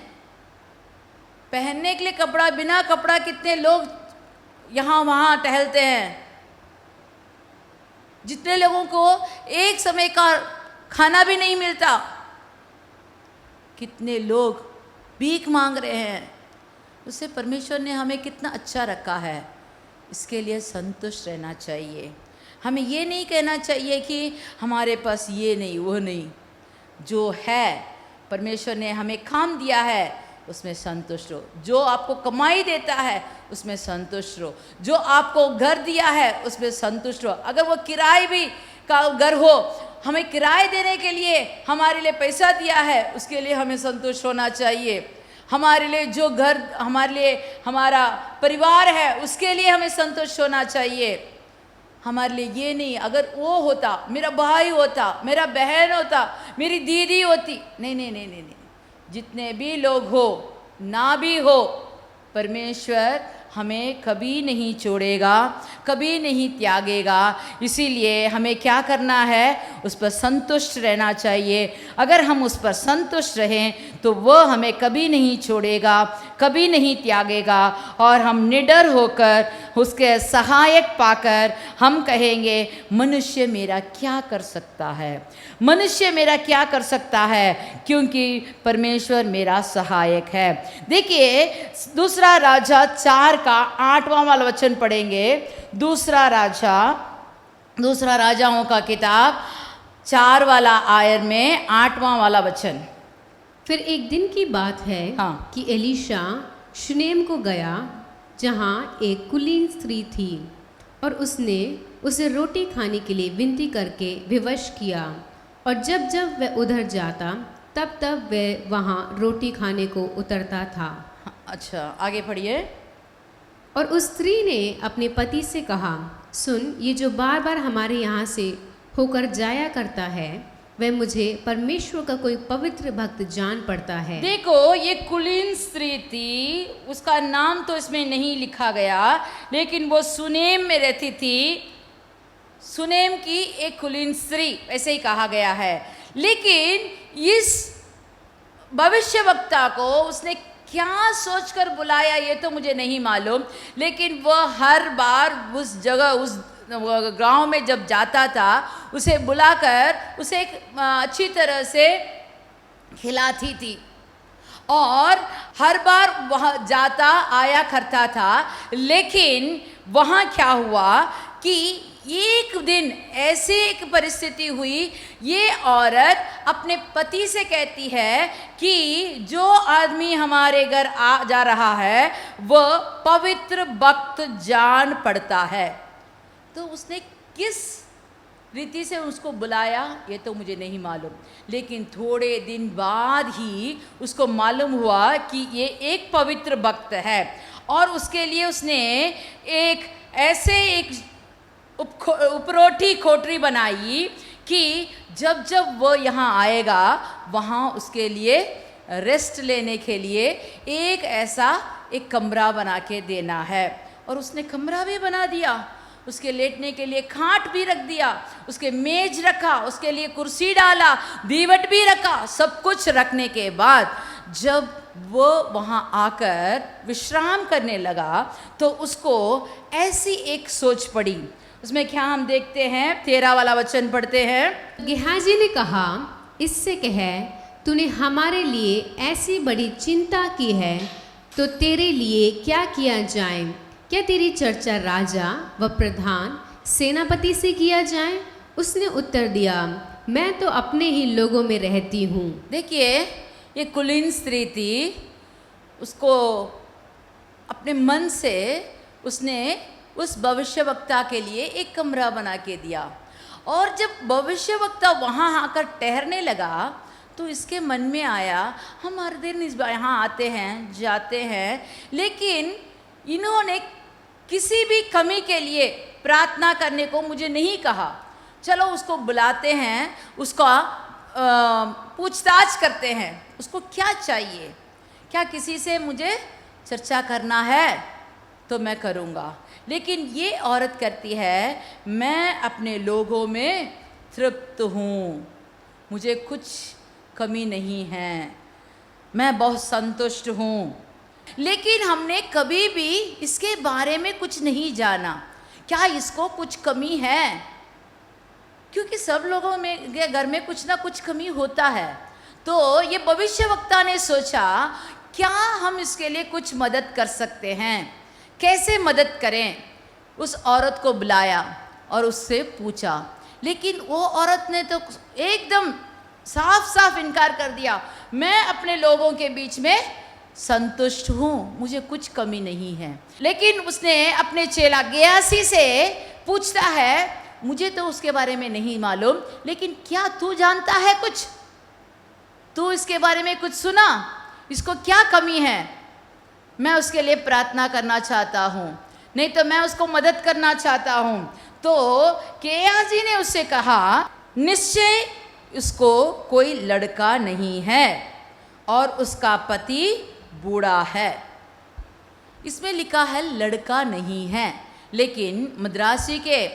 पहनने के लिए कपड़ा, बिना कपड़ा कितने लोग यहाँ वहाँ टहलते हैं। जितने लोगों को एक समय का खाना भी नहीं मिलता, कितने लोग भीख मांग रहे हैं। उससे परमेश्वर ने हमें कितना अच्छा रखा है, इसके लिए संतुष्ट रहना चाहिए। हमें ये नहीं कहना चाहिए कि हमारे पास ये नहीं वो नहीं। जो है परमेश्वर ने हमें काम दिया है उसमें संतुष्ट रहो। जो आपको कमाई देता है उसमें संतुष्ट रहो। जो आपको घर दिया है उसमें संतुष्ट रहो। अगर वो किराए भी का घर हो, हमें किराए देने के लिए हमारे लिए पैसा दिया है, उसके लिए हमें संतुष्ट होना चाहिए। हमारे लिए जो घर, हमारे लिए हमारा परिवार है, उसके लिए हमें संतुष्ट होना चाहिए। हमारे लिए ये नहीं, अगर वो होता, मेरा भाई होता, मेरा बहन होता, मेरी दीदी होती, नहीं नहीं नहीं नहीं नहीं, जितने भी लोग हो ना भी हो, परमेश्वर हमें कभी नहीं छोड़ेगा, कभी नहीं त्यागेगा। इसीलिए हमें क्या करना है, उस पर संतुष्ट रहना चाहिए। अगर हम उस पर संतुष्ट रहें तो वह हमें कभी नहीं छोड़ेगा, कभी नहीं त्यागेगा, और हम निडर होकर उसके सहायक पाकर हम कहेंगे मनुष्य मेरा क्या कर सकता है, मनुष्य मेरा क्या कर सकता है, क्योंकि परमेश्वर मेरा सहायक है। देखिए दूसरा राजा 4 का 8वां वाला वचन पढ़ेंगे। दूसरा राजाओं का किताब 4 वाला आयत में 8वां वाला वचन। फिर एक दिन की बात है हाँ। कि एलीशा शुनेम को गया, जहाँ एक कुलीन स्त्री थी, और उसने उसे रोटी खाने के लिए विनती करके विवश किया, और जब जब वह उधर जाता तब तब वह वहाँ रोटी खाने को उतरता था। अच्छा, आगे पढ़िए। और उस स्त्री ने अपने पति से कहा, सुन, ये जो बार बार हमारे यहाँ से होकर जाया करता है, वह मुझे परमेश्वर का कोई पवित्र भक्त जान पड़ता है। देखो, ये कुलीन स्त्री थी, उसका नाम तो इसमें नहीं लिखा गया, लेकिन वो सुनेम में रहती थी। सुनेम की एक कुलीन स्त्री ऐसे ही कहा गया है। लेकिन इस भविष्यवक्ता को उसने क्या सोचकर बुलाया ये तो मुझे नहीं मालूम, लेकिन वह हर बार उस जगह, उस गांव में जब जाता था, उसे बुलाकर उसे एक अच्छी तरह से खिलाती थी, और हर बार वह जाता आया करता था। लेकिन वहाँ क्या हुआ कि एक दिन ऐसे एक परिस्थिति हुई, ये औरत अपने पति से कहती है कि जो आदमी हमारे घर आ जा रहा है वह पवित्र भक्त जान पड़ता है। तो उसने किस रीति से उसको बुलाया ये तो मुझे नहीं मालूम, लेकिन थोड़े दिन बाद ही उसको मालूम हुआ कि ये एक पवित्र भक्त है, और उसके लिए उसने एक ऐसे एक उपरोठी कोठरी बनाई कि जब जब वो यहाँ आएगा वहाँ उसके लिए रेस्ट लेने के लिए एक कमरा बना के देना है। और उसने कमरा भी बना दिया, उसके लेटने के लिए खाट भी रख दिया, उसके मेज रखा, उसके लिए कुर्सी डाला, दीवट भी रखा। सब कुछ रखने के बाद जब वो वहाँ आकर विश्राम करने लगा तो उसको ऐसी एक सोच पड़ी। उसमें क्या हम देखते हैं, 13 वाला वचन पढ़ते हैं। गेहाजी ने कहा, इससे कह, तूने हमारे लिए ऐसी बड़ी चिंता की है, तो तेरे लिए क्या किया जाए? क्या तेरी चर्चा राजा व प्रधान सेनापति से किया जाए? उसने उत्तर दिया, मैं तो अपने ही लोगों में रहती हूँ। देखिए, ये कुलीन स्त्री थी, उसको अपने मन से उसने उस भविष्यवक्ता के लिए एक कमरा बना के दिया, और जब भविष्यवक्ता वहाँ आकर ठहरने लगा तो इसके मन में आया, हम हर दिन इस यहाँ आते हैं जाते हैं, लेकिन इन्होंने किसी भी कमी के लिए प्रार्थना करने को मुझे नहीं कहा। चलो उसको बुलाते हैं, उसका पूछताछ करते हैं, उसको क्या चाहिए, क्या किसी से मुझे चर्चा करना है तो मैं करूँगा। लेकिन ये औरत करती है, मैं अपने लोगों में तृप्त हूँ, मुझे कुछ कमी नहीं है, मैं बहुत संतुष्ट हूँ। लेकिन हमने कभी भी इसके बारे में कुछ नहीं जाना, क्या इसको कुछ कमी है, क्योंकि सब लोगों में घर में कुछ ना कुछ कमी होता है। तो ये भविष्यवक्ता ने सोचा, क्या हम इसके लिए कुछ मदद कर सकते हैं, कैसे मदद करें। उस औरत को बुलाया और उससे पूछा, लेकिन वो औरत ने तो एकदम साफ साफ इनकार कर दिया, मैं अपने लोगों के बीच में संतुष्ट हूँ, मुझे कुछ कमी नहीं है। लेकिन उसने अपने चेला गेहाजी से पूछता है, मुझे तो उसके बारे में नहीं मालूम, लेकिन क्या तू जानता है कुछ, तू इसके बारे में कुछ सुना, इसको क्या कमी है, मैं उसके लिए प्रार्थना करना चाहता हूँ, नहीं तो मैं उसको मदद करना चाहता हूँ। तो गेहाजी ने उससे कहा, निश्चय उसको कोई लड़का नहीं है और उसका पति बूढ़ा है। इसमें लिखा है लड़का नहीं है, लेकिन मद्रासी के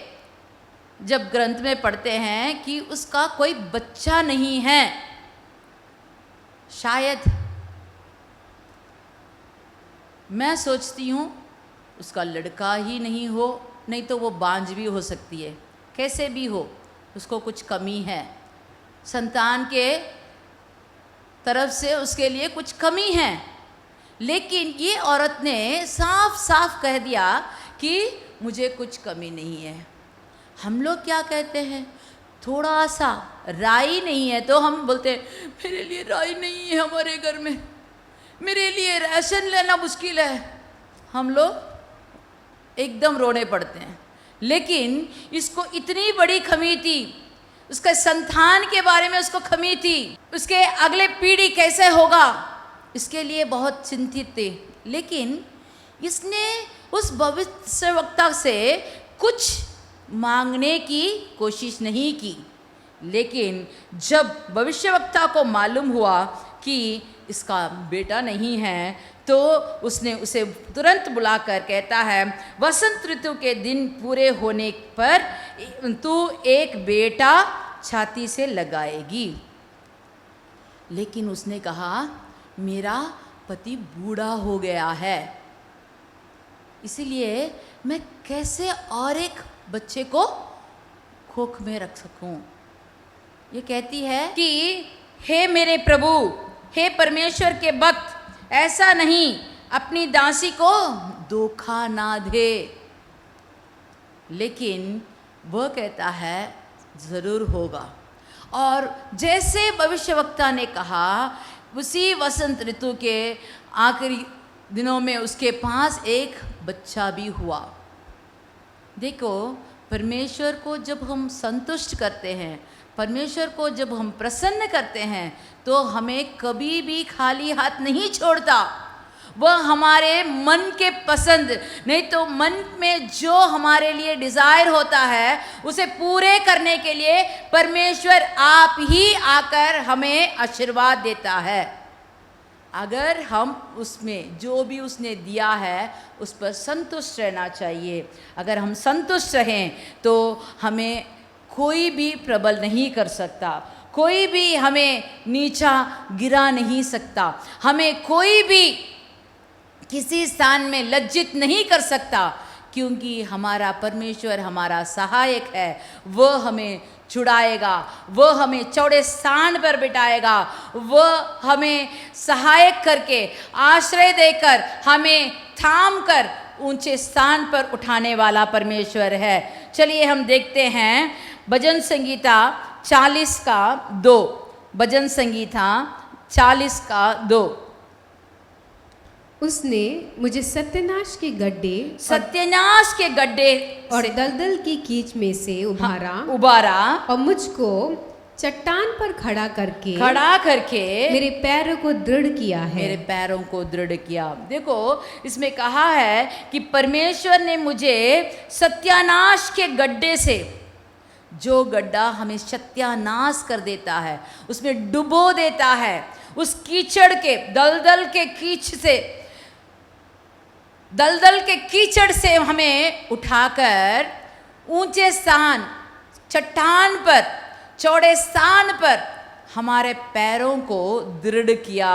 जब ग्रंथ में पढ़ते हैं कि उसका कोई बच्चा नहीं है, शायद मैं सोचती हूँ उसका लड़का ही नहीं हो, नहीं तो वो बांझ भी हो सकती है, कैसे भी हो उसको कुछ कमी है, संतान के तरफ से उसके लिए कुछ कमी है। लेकिन ये औरत ने साफ साफ कह दिया कि मुझे कुछ कमी नहीं है। हम लोग क्या कहते हैं, थोड़ा सा राई नहीं है तो हम बोलते हैं मेरे लिए राई नहीं है हमारे घर में, मेरे लिए राशन लेना मुश्किल है, हम लोग एकदम रोने पड़ते हैं। लेकिन इसको इतनी बड़ी कमी थी, उसके संतान के बारे में उसको कमी थी, उसके अगले पीढ़ी कैसे होगा इसके लिए बहुत चिंतित थे। लेकिन इसने उस भविष्यवक्ता से कुछ मांगने की कोशिश नहीं की। लेकिन जब भविष्यवक्ता को मालूम हुआ कि इसका बेटा नहीं है तो उसने उसे तुरंत बुलाकर कहता है, वसंत ऋतु के दिन पूरे होने पर तू एक बेटा छाती से लगाएगी। लेकिन उसने कहा मेरा पति बूढ़ा हो गया है, इसीलिए मैं कैसे और एक बच्चे को कोख में रख सकूं। ये कहती है कि हे मेरे प्रभु, हे परमेश्वर के भक्त, ऐसा नहीं, अपनी दासी को धोखा ना दे। लेकिन वह कहता है ज़रूर होगा। और जैसे भविष्यवक्ता ने कहा, उसी वसंत ऋतु के आखिरी दिनों में उसके पास एक बच्चा भी हुआ। देखो, परमेश्वर को जब हम संतुष्ट करते हैं, परमेश्वर को जब हम प्रसन्न करते हैं, तो हमें कभी भी खाली हाथ नहीं छोड़ता। वह हमारे मन के पसंद, नहीं तो मन में जो हमारे लिए डिज़ायर होता है उसे पूरे करने के लिए परमेश्वर आप ही आकर हमें आशीर्वाद देता है। अगर हम उसमें जो भी उसने दिया है उस पर संतुष्ट रहना चाहिए। अगर हम संतुष्ट रहें तो हमें कोई भी प्रबल नहीं कर सकता, कोई भी हमें नीचा गिरा नहीं सकता, हमें कोई भी किसी स्थान में लज्जित नहीं कर सकता, क्योंकि हमारा परमेश्वर हमारा सहायक है। वह हमें छुड़ाएगा, वह हमें चौड़े स्थान पर बिठाएगा, वह हमें सहायक करके आश्रय देकर हमें थाम कर ऊंचे स्थान पर उठाने वाला परमेश्वर है। चलिए हम देखते हैं भजन संगीता 40 का 2, भजन संगीता 40 का 2। उसने मुझे सत्यानाश के गड्ढे और दलदल की कीच में से उबारा और मुझको चट्टान पर खड़ा करके मेरे पैरों को दृढ़ किया है। मेरे पैरों को दृढ़ किया। देखो, इसमें कहा है कि परमेश्वर ने मुझे सत्यानाश के गड्ढे से, जो गड्ढा हमें सत्यानाश कर देता है, उसमें डुबो देता है, उस कीचड़ के दलदल के कीचड़ से हमें उठाकर ऊंचे स्थान, चट्टान पर, चौड़े स्थान पर हमारे पैरों को दृढ़ किया।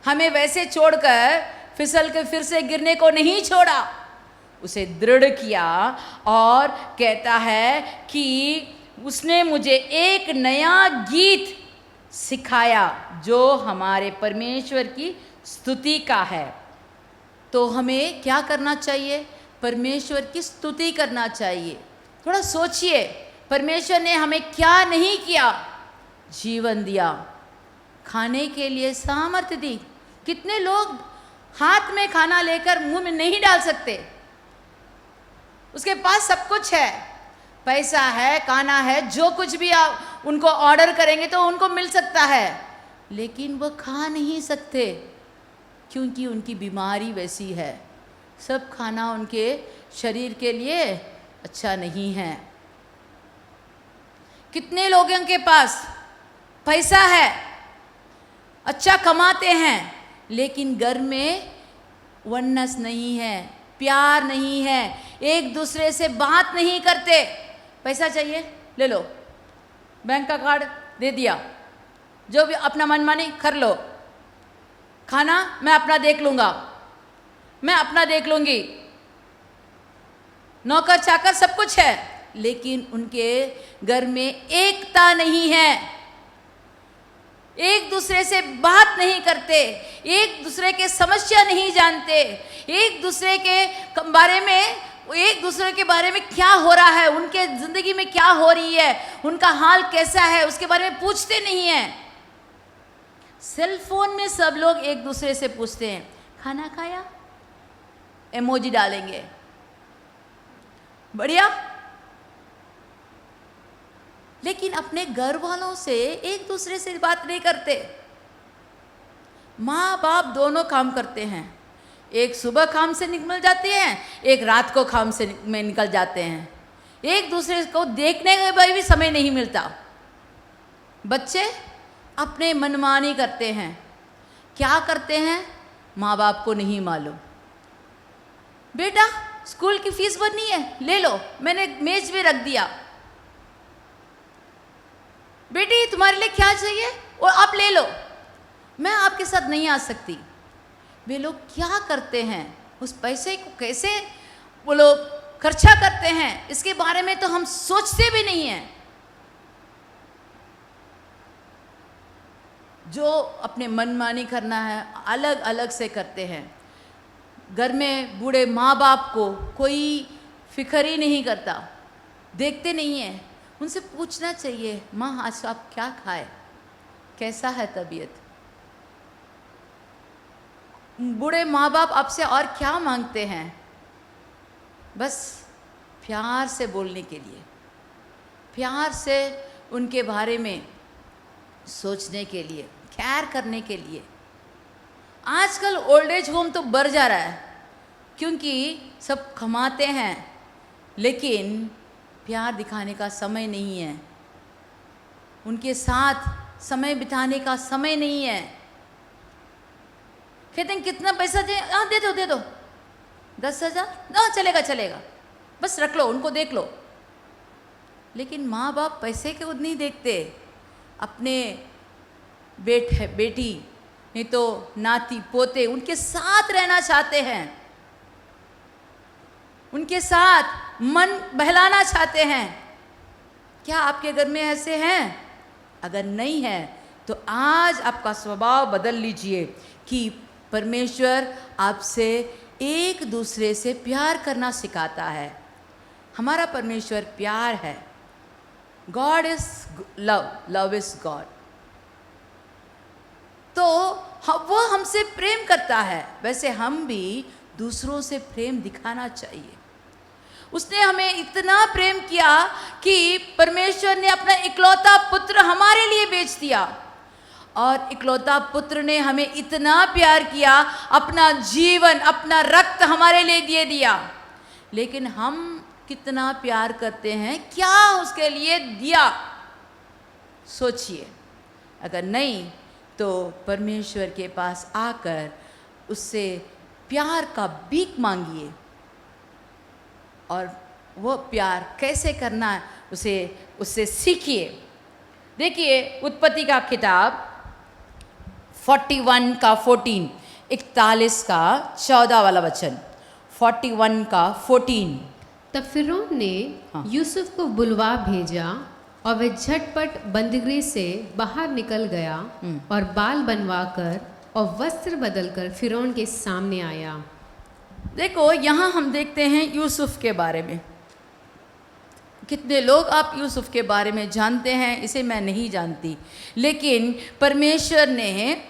हमें वैसे छोड़कर फिसल के फिर से गिरने को नहीं छोड़ा, उसे दृढ़ किया। और कहता है कि उसने मुझे एक नया गीत सिखाया जो हमारे परमेश्वर की स्तुति का है। तो हमें क्या करना चाहिए? परमेश्वर की स्तुति करना चाहिए। थोड़ा सोचिए, परमेश्वर ने हमें क्या नहीं किया। जीवन दिया, खाने के लिए सामर्थ्य दी। कितने लोग हाथ में खाना लेकर मुंह में नहीं डाल सकते, उसके पास सब कुछ है, पैसा है, खाना है, जो कुछ भी आप उनको ऑर्डर करेंगे तो उनको मिल सकता है, लेकिन वो खा नहीं सकते क्योंकि उनकी बीमारी वैसी है। सब खाना उनके शरीर के लिए अच्छा नहीं है। कितने लोगों के पास पैसा है, अच्छा कमाते हैं, लेकिन घर में वननेस नहीं है, प्यार नहीं है, एक दूसरे से बात नहीं करते। पैसा चाहिए ले लो, बैंक का कार्ड दे दिया, जो भी अपना मनमानी कर लो, खाना मैं अपना देख लूँगा, मैं अपना देख लूँगी, नौकर चाकर सब कुछ है, लेकिन उनके घर में एकता नहीं है, एक दूसरे से बात नहीं करते, एक दूसरे के समस्या नहीं जानते, एक दूसरे के बारे में क्या हो रहा है, उनके जिंदगी में क्या हो रही है, उनका हाल कैसा है, उसके बारे में पूछते नहीं है। सेल फोन में सब लोग एक दूसरे से पूछते हैं, खाना खाया, इमोजी डालेंगे, बढ़िया, लेकिन अपने घर वालों से एक दूसरे से बात नहीं करते। माँ बाप दोनों काम करते हैं, एक सुबह काम से निकल जाते हैं, एक रात को काम से में निकल जाते हैं, एक दूसरे को देखने का भी समय नहीं मिलता। बच्चे अपने मनमानी करते हैं, क्या करते हैं माँ बाप को नहीं मालूम। बेटा स्कूल की फीस भरनी है, ले लो, मैंने मेज पे रख दिया, बेटी तुम्हारे लिए क्या चाहिए और आप ले लो, मैं आपके साथ नहीं आ सकती। वे लोग क्या करते हैं, उस पैसे को कैसे वो लोग खर्चा करते हैं, इसके बारे में तो हम सोचते भी नहीं हैं। जो अपने मनमानी करना है अलग अलग से करते हैं। घर में बूढ़े माँ बाप को कोई फिक्र ही नहीं करता, देखते नहीं हैं। उनसे पूछना चाहिए, माँ आज आप क्या खाए, कैसा है तबीयत। बूढ़े माँ बाप आपसे और क्या मांगते हैं, बस प्यार से बोलने के लिए, प्यार से उनके बारे में सोचने के लिए, केयर करने के लिए। आजकल ओल्ड एज होम तो बढ़ जा रहा है, क्योंकि सब कमाते हैं, लेकिन प्यार दिखाने का समय नहीं है, उनके साथ समय बिताने का समय नहीं है। कहते हैं कितना पैसा दे, हाँ दे दो 10,000, हाँ चलेगा चलेगा, बस रख लो, उनको देख लो। लेकिन माँ बाप पैसे को नहीं देखते, अपने बेटी नहीं तो नाती पोते उनके साथ रहना चाहते हैं, उनके साथ मन बहलाना चाहते हैं। क्या आपके घर में ऐसे हैं? अगर नहीं है तो आज आपका स्वभाव बदल लीजिए कि परमेश्वर आपसे एक दूसरे से प्यार करना सिखाता है। हमारा परमेश्वर प्यार है। God is love, love is God. तो वो हमसे प्रेम करता है, वैसे हम भी दूसरों से प्रेम दिखाना चाहिए। उसने हमें इतना प्रेम किया कि परमेश्वर ने अपना इकलौता पुत्र हमारे लिए बेच दिया, और इकलौता पुत्र ने हमें इतना प्यार किया, अपना जीवन, अपना रक्त हमारे लिए दे दिया। लेकिन हम कितना प्यार करते हैं, क्या उसके लिए दिया, सोचिए। अगर नहीं तो परमेश्वर के पास आकर उससे प्यार का भीख मांगिए, और वो प्यार कैसे करना है उससे सीखिए। देखिए उत्पत्ति का किताब 41 का 14, 41 का 14 वाला वचन, 41 का 14। तब फिरौन ने यूसुफ को बुलवा भेजा, और वह झटपट बंदीगृह से बाहर निकल गया और बाल बनवाकर और वस्त्र बदलकर फिरौन के सामने आया। देखो यहाँ हम देखते हैं यूसुफ के बारे में। कितने लोग आप यूसुफ के बारे में जानते हैं, इसे मैं नहीं जानती, लेकिन परमेश्वर ने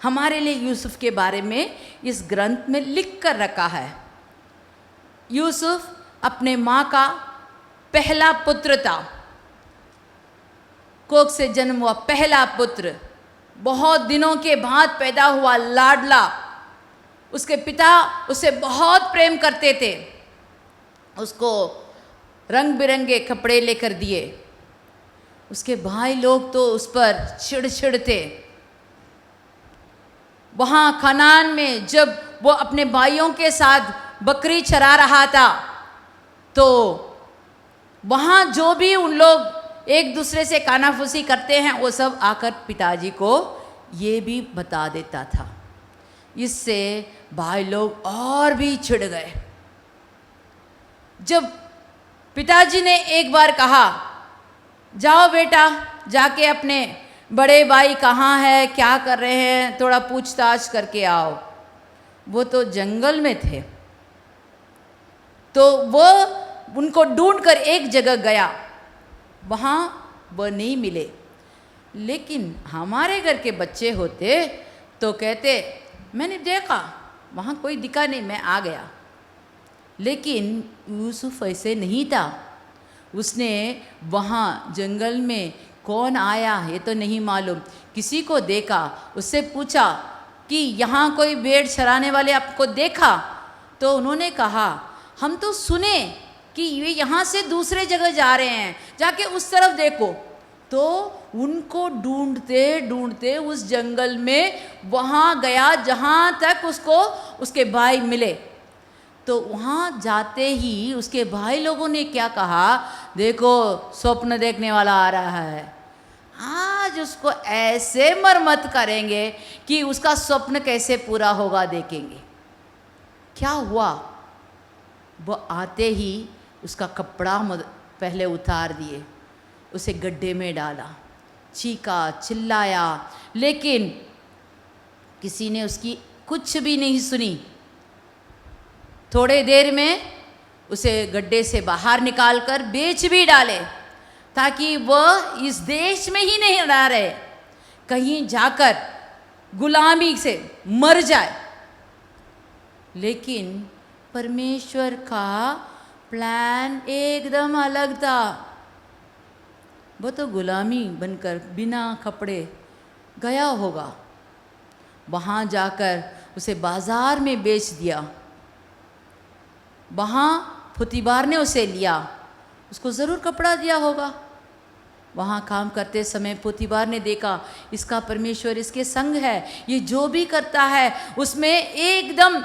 हमारे लिए यूसुफ के बारे में इस ग्रंथ में लिख कर रखा है। यूसुफ अपने माँ का पहला पुत्र था, कोख से जन्म हुआ पहला पुत्र, बहुत दिनों के बाद पैदा हुआ लाडला। उसके पिता उसे बहुत प्रेम करते थे, उसको रंग बिरंगे कपड़े लेकर दिए। उसके भाई लोग तो उस पर चिड़चिड़ थे। वहाँ कनान में जब वो अपने भाइयों के साथ बकरी चरा रहा था, तो वहाँ जो भी उन लोग एक दूसरे से कानाफूसी करते हैं वो सब आकर पिताजी को ये भी बता देता था। इससे भाई लोग और भी चिढ़ गए। जब पिताजी ने एक बार कहा, जाओ बेटा, जाके अपने बड़े भाई कहाँ है, क्या कर रहे हैं, थोड़ा पूछताछ करके आओ। वो तो जंगल में थे, तो वो उनको ढूंढकर एक जगह गया, वहाँ वो नहीं मिले। लेकिन हमारे घर के बच्चे होते तो कहते, मैंने देखा वहाँ कोई दिखा नहीं, मैं आ गया। लेकिन यूसुफ ऐसे नहीं था। उसने वहाँ जंगल में कौन आया ये तो नहीं मालूम, किसी को देखा, उससे पूछा कि यहाँ कोई भेड़ चराने वाले आपको देखा? तो उन्होंने कहा, हम तो सुने कि ये यहाँ से दूसरे जगह जा रहे हैं, जाके उस तरफ देखो। तो उनको ढूंढते ढूंढते उस जंगल में वहाँ गया जहाँ तक उसको उसके भाई मिले। तो वहाँ जाते ही उसके भाई लोगों ने क्या कहा, देखो स्वप्न देखने वाला आ रहा है, आज उसको ऐसे मरम्मत करेंगे कि उसका स्वप्न कैसे पूरा होगा देखेंगे। क्या हुआ, वो आते ही उसका कपड़ा पहले उतार दिए, उसे गड्ढे में डाला, चीखा चिल्लाया, लेकिन किसी ने उसकी कुछ भी नहीं सुनी। थोड़े देर में उसे गड्ढे से बाहर निकालकर बेच भी डाले, ताकि वह इस देश में ही नहीं रह रहे, कहीं जाकर गुलामी से मर जाए। लेकिन परमेश्वर का प्लान एकदम अलग था। वो तो गुलामी बनकर बिना कपड़े गया होगा, वहाँ जाकर उसे बाजार में बेच दिया। वहाँ फुतीबार ने उसे लिया, उसको ज़रूर कपड़ा दिया होगा। वहाँ काम करते समय फुतीबार ने देखा, इसका परमेश्वर इसके संग है, ये जो भी करता है उसमें एकदम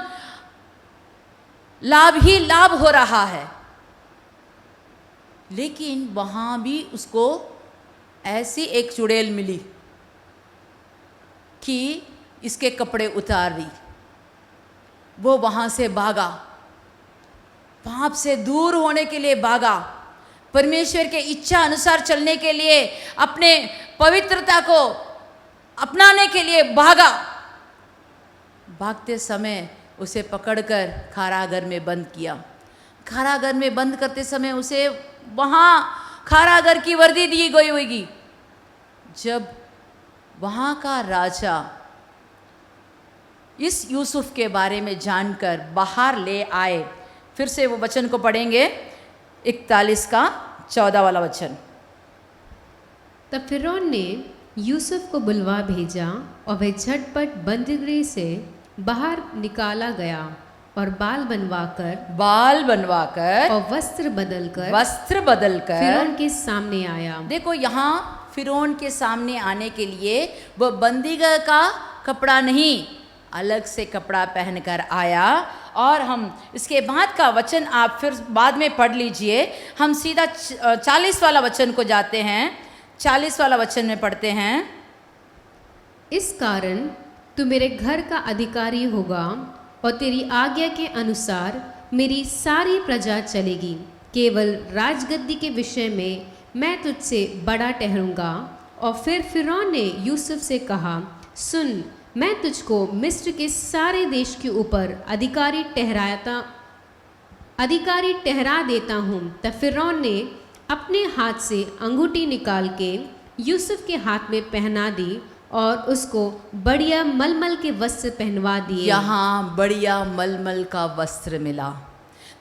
लाभ ही लाभ हो रहा है। लेकिन वहाँ भी उसको ऐसी एक चुड़ैल मिली कि इसके कपड़े उतार दी। वो वहाँ से भागा, पाप से दूर होने के लिए भागा, परमेश्वर के इच्छा अनुसार चलने के लिए, अपने पवित्रता को अपनाने के लिए भागा। भागते समय उसे पकड़कर कारागार में बंद किया। कारागार में बंद करते समय उसे वहाँ कारागार की वर्दी दी गई होगी। जब वहाँ का राजा इस यूसुफ के बारे में जानकर बाहर ले आए, फिर से वो वचन को पढ़ेंगे, 41 का 14 वाला वचन। तब फिरौन ने यूसुफ को बुलवा भेजा और वह झटपट बंदीगृह से बाहर निकाला गया और बाल बनवाकर और वस्त्र बदलकर फिरौन के सामने आया। देखो यहाँ फिरौन के सामने आने के लिए वो बंदीगृह का कपड़ा नहीं, अलग से कपड़ा पहनकर आया। और हम इसके बाद का वचन आप फिर बाद में पढ़ लीजिए। हम सीधा 40 वाला वचन को जाते हैं। 40 वाला वचन में पढ़ते हैं, इस कारण तू मेरे घर का अधिकारी होगा और तेरी आज्ञा के अनुसार मेरी सारी प्रजा चलेगी। केवल राजगद्दी के विषय में मैं तुझसे बड़ा ठहरूंगा। और फिर फिरौन ने यूसुफ से कहा, सुन, मैं तुझको मिस्र के सारे देश के ऊपर अधिकारी ठहरा देता हूँ। तब फिरौन ने अपने हाथ से अंगूठी निकाल के यूसुफ के हाथ में पहना दी और उसको बढ़िया मलमल के वस्त्र पहनवा दिए। यहाँ बढ़िया मलमल का वस्त्र मिला।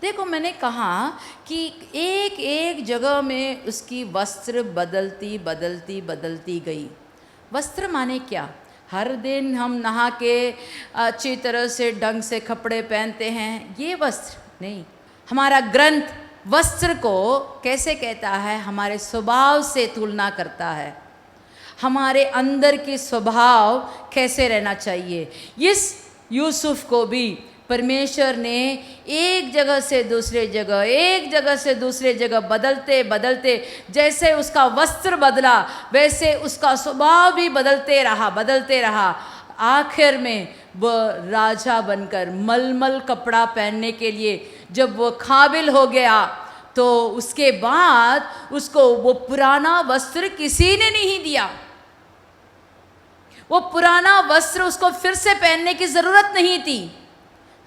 देखो मैंने कहा कि एक एक जगह में उसकी वस्त्र बदलती गई। वस्त्र माने क्या? हर दिन हम नहा के अच्छी तरह से ढंग से कपड़े पहनते हैं, ये वस्त्र नहीं। हमारा ग्रंथ वस्त्र को कैसे कहता है? हमारे स्वभाव से तुलना करता है, हमारे अंदर के स्वभाव कैसे रहना चाहिए। इस यूसुफ को भी परमेश्वर ने एक जगह से दूसरे जगह, एक जगह से दूसरे जगह बदलते बदलते, जैसे उसका वस्त्र बदला वैसे उसका स्वभाव भी बदलते रहा। आखिर में वह राजा बनकर मलमल कपड़ा पहनने के लिए जब वो काबिल हो गया, तो उसके बाद उसको वो पुराना वस्त्र किसी ने नहीं दिया। वो पुराना वस्त्र उसको फिर से पहनने की ज़रूरत नहीं थी।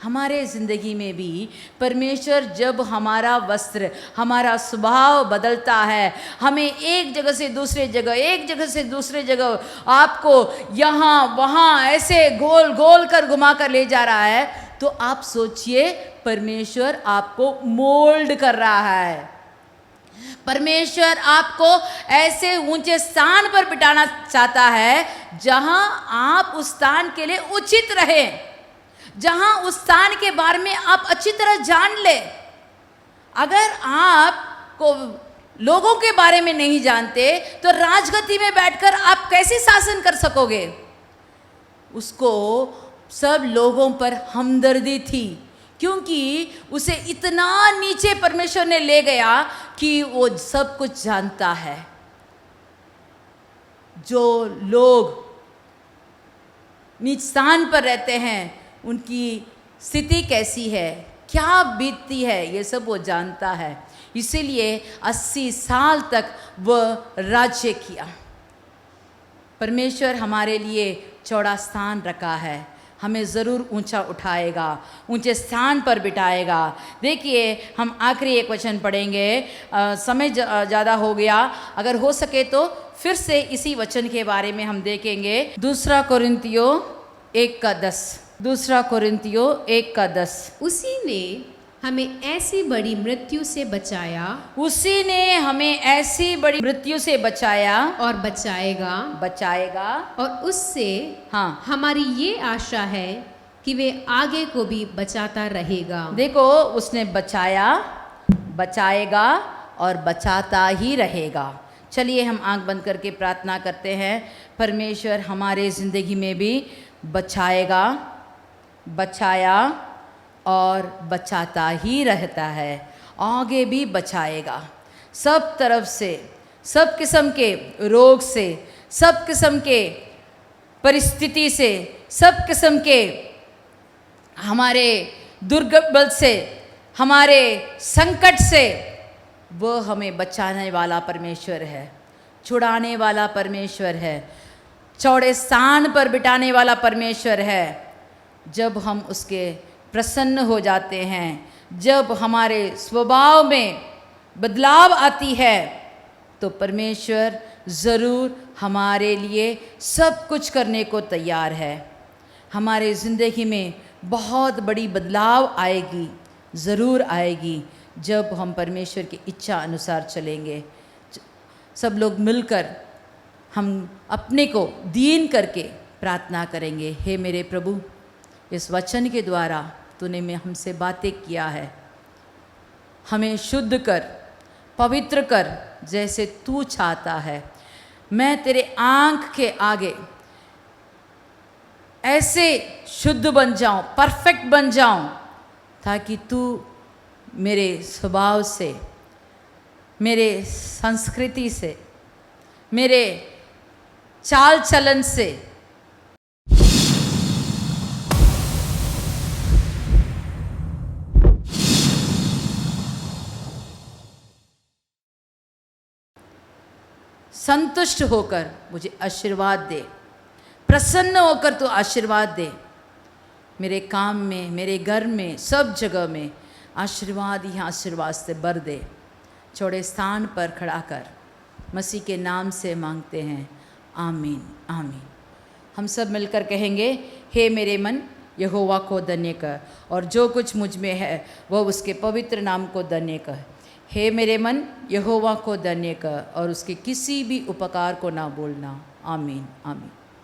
हमारे ज़िंदगी में भी परमेश्वर जब हमारा वस्त्र, हमारा स्वभाव बदलता है, हमें एक जगह से दूसरे जगह, एक जगह से दूसरे जगह, आपको यहाँ वहाँ ऐसे गोल गोल कर घुमा कर ले जा रहा है, तो आप सोचिए परमेश्वर आपको मोल्ड कर रहा है। परमेश्वर आपको ऐसे ऊंचे स्थान पर बिठाना चाहता है जहां आप उस स्थान के लिए उचित रहें, जहां उस स्थान के बारे में आप अच्छी तरह जान ले। अगर आपको लोगों के बारे में नहीं जानते तो राजगद्दी में बैठकर आप कैसे शासन कर सकोगे? उसको सब लोगों पर हमदर्दी थी, क्योंकि उसे इतना नीचे परमेश्वर ने ले गया कि वो सब कुछ जानता है। जो लोग नीच स्थान पर रहते हैं उनकी स्थिति कैसी है, क्या बीतती है, ये सब वो जानता है। इसीलिए 80 साल तक वह राज्य किया। परमेश्वर हमारे लिए चौड़ा स्थान रखा है, हमें ज़रूर ऊंचा उठाएगा, ऊंचे स्थान पर बिठाएगा। देखिए हम आखिरी एक वचन पढ़ेंगे, समय ज़्यादा हो गया, अगर हो सके तो फिर से इसी वचन के बारे में हम देखेंगे। 2 कोरिन्थियों 1:10, 2 कोरिन्थियों 1:10। उसी ने हमें ऐसी बड़ी मृत्यु से बचाया, उसी ने हमें ऐसी बड़ी मृत्यु से बचाया और बचाएगा और उससे हाँ हमारी ये आशा है कि वे आगे को भी बचाता रहेगा। देखो, उसने बचाया, बचाएगा और बचाता ही रहेगा। चलिए हम आंख बंद करके प्रार्थना करते हैं। परमेश्वर हमारे ज़िंदगी में भी बचाएगा, बचाया और बचाता ही रहता है, आगे भी बचाएगा। सब तरफ से, सब किस्म के रोग से, सब किस्म के परिस्थिति से, सब किस्म के हमारे दुर्बल से, हमारे संकट से वो हमें बचाने वाला परमेश्वर है, छुड़ाने वाला परमेश्वर है, चौड़े स्थान पर बिठाने वाला परमेश्वर है। जब हम उसके प्रसन्न हो जाते हैं, जब हमारे स्वभाव में बदलाव आती है, तो परमेश्वर ज़रूर हमारे लिए सब कुछ करने को तैयार है। हमारे ज़िंदगी में बहुत बड़ी बदलाव आएगी, ज़रूर आएगी, जब हम परमेश्वर की इच्छा अनुसार चलेंगे। सब लोग मिलकर हम अपने को दीन करके प्रार्थना करेंगे। हे मेरे प्रभु, इस वचन के द्वारा तूने में हमसे बातें किया है, हमें शुद्ध कर, पवित्र कर जैसे तू चाहता है। मैं तेरे आँख के आगे ऐसे शुद्ध बन जाऊं, परफेक्ट बन जाऊं, ताकि तू मेरे स्वभाव से, मेरे संस्कृति से, मेरे चाल चलन से संतुष्ट होकर मुझे आशीर्वाद दे, प्रसन्न होकर तू आशीर्वाद दे। मेरे काम में, मेरे घर में, सब जगह में आशीर्वाद ही आशीर्वाद से भर दे। चौड़े स्थान पर खड़ा कर मसीह के नाम से मांगते हैं, आमीन आमीन। हम सब मिलकर कहेंगे, हे मेरे मन यहोवा को धन्य कर, और जो कुछ मुझ में है वह उसके पवित्र नाम को धन्य कर। हे मेरे मन यहोवा को धन्य कर और उसके किसी भी उपकार को ना भूलना। आमीन आमीन।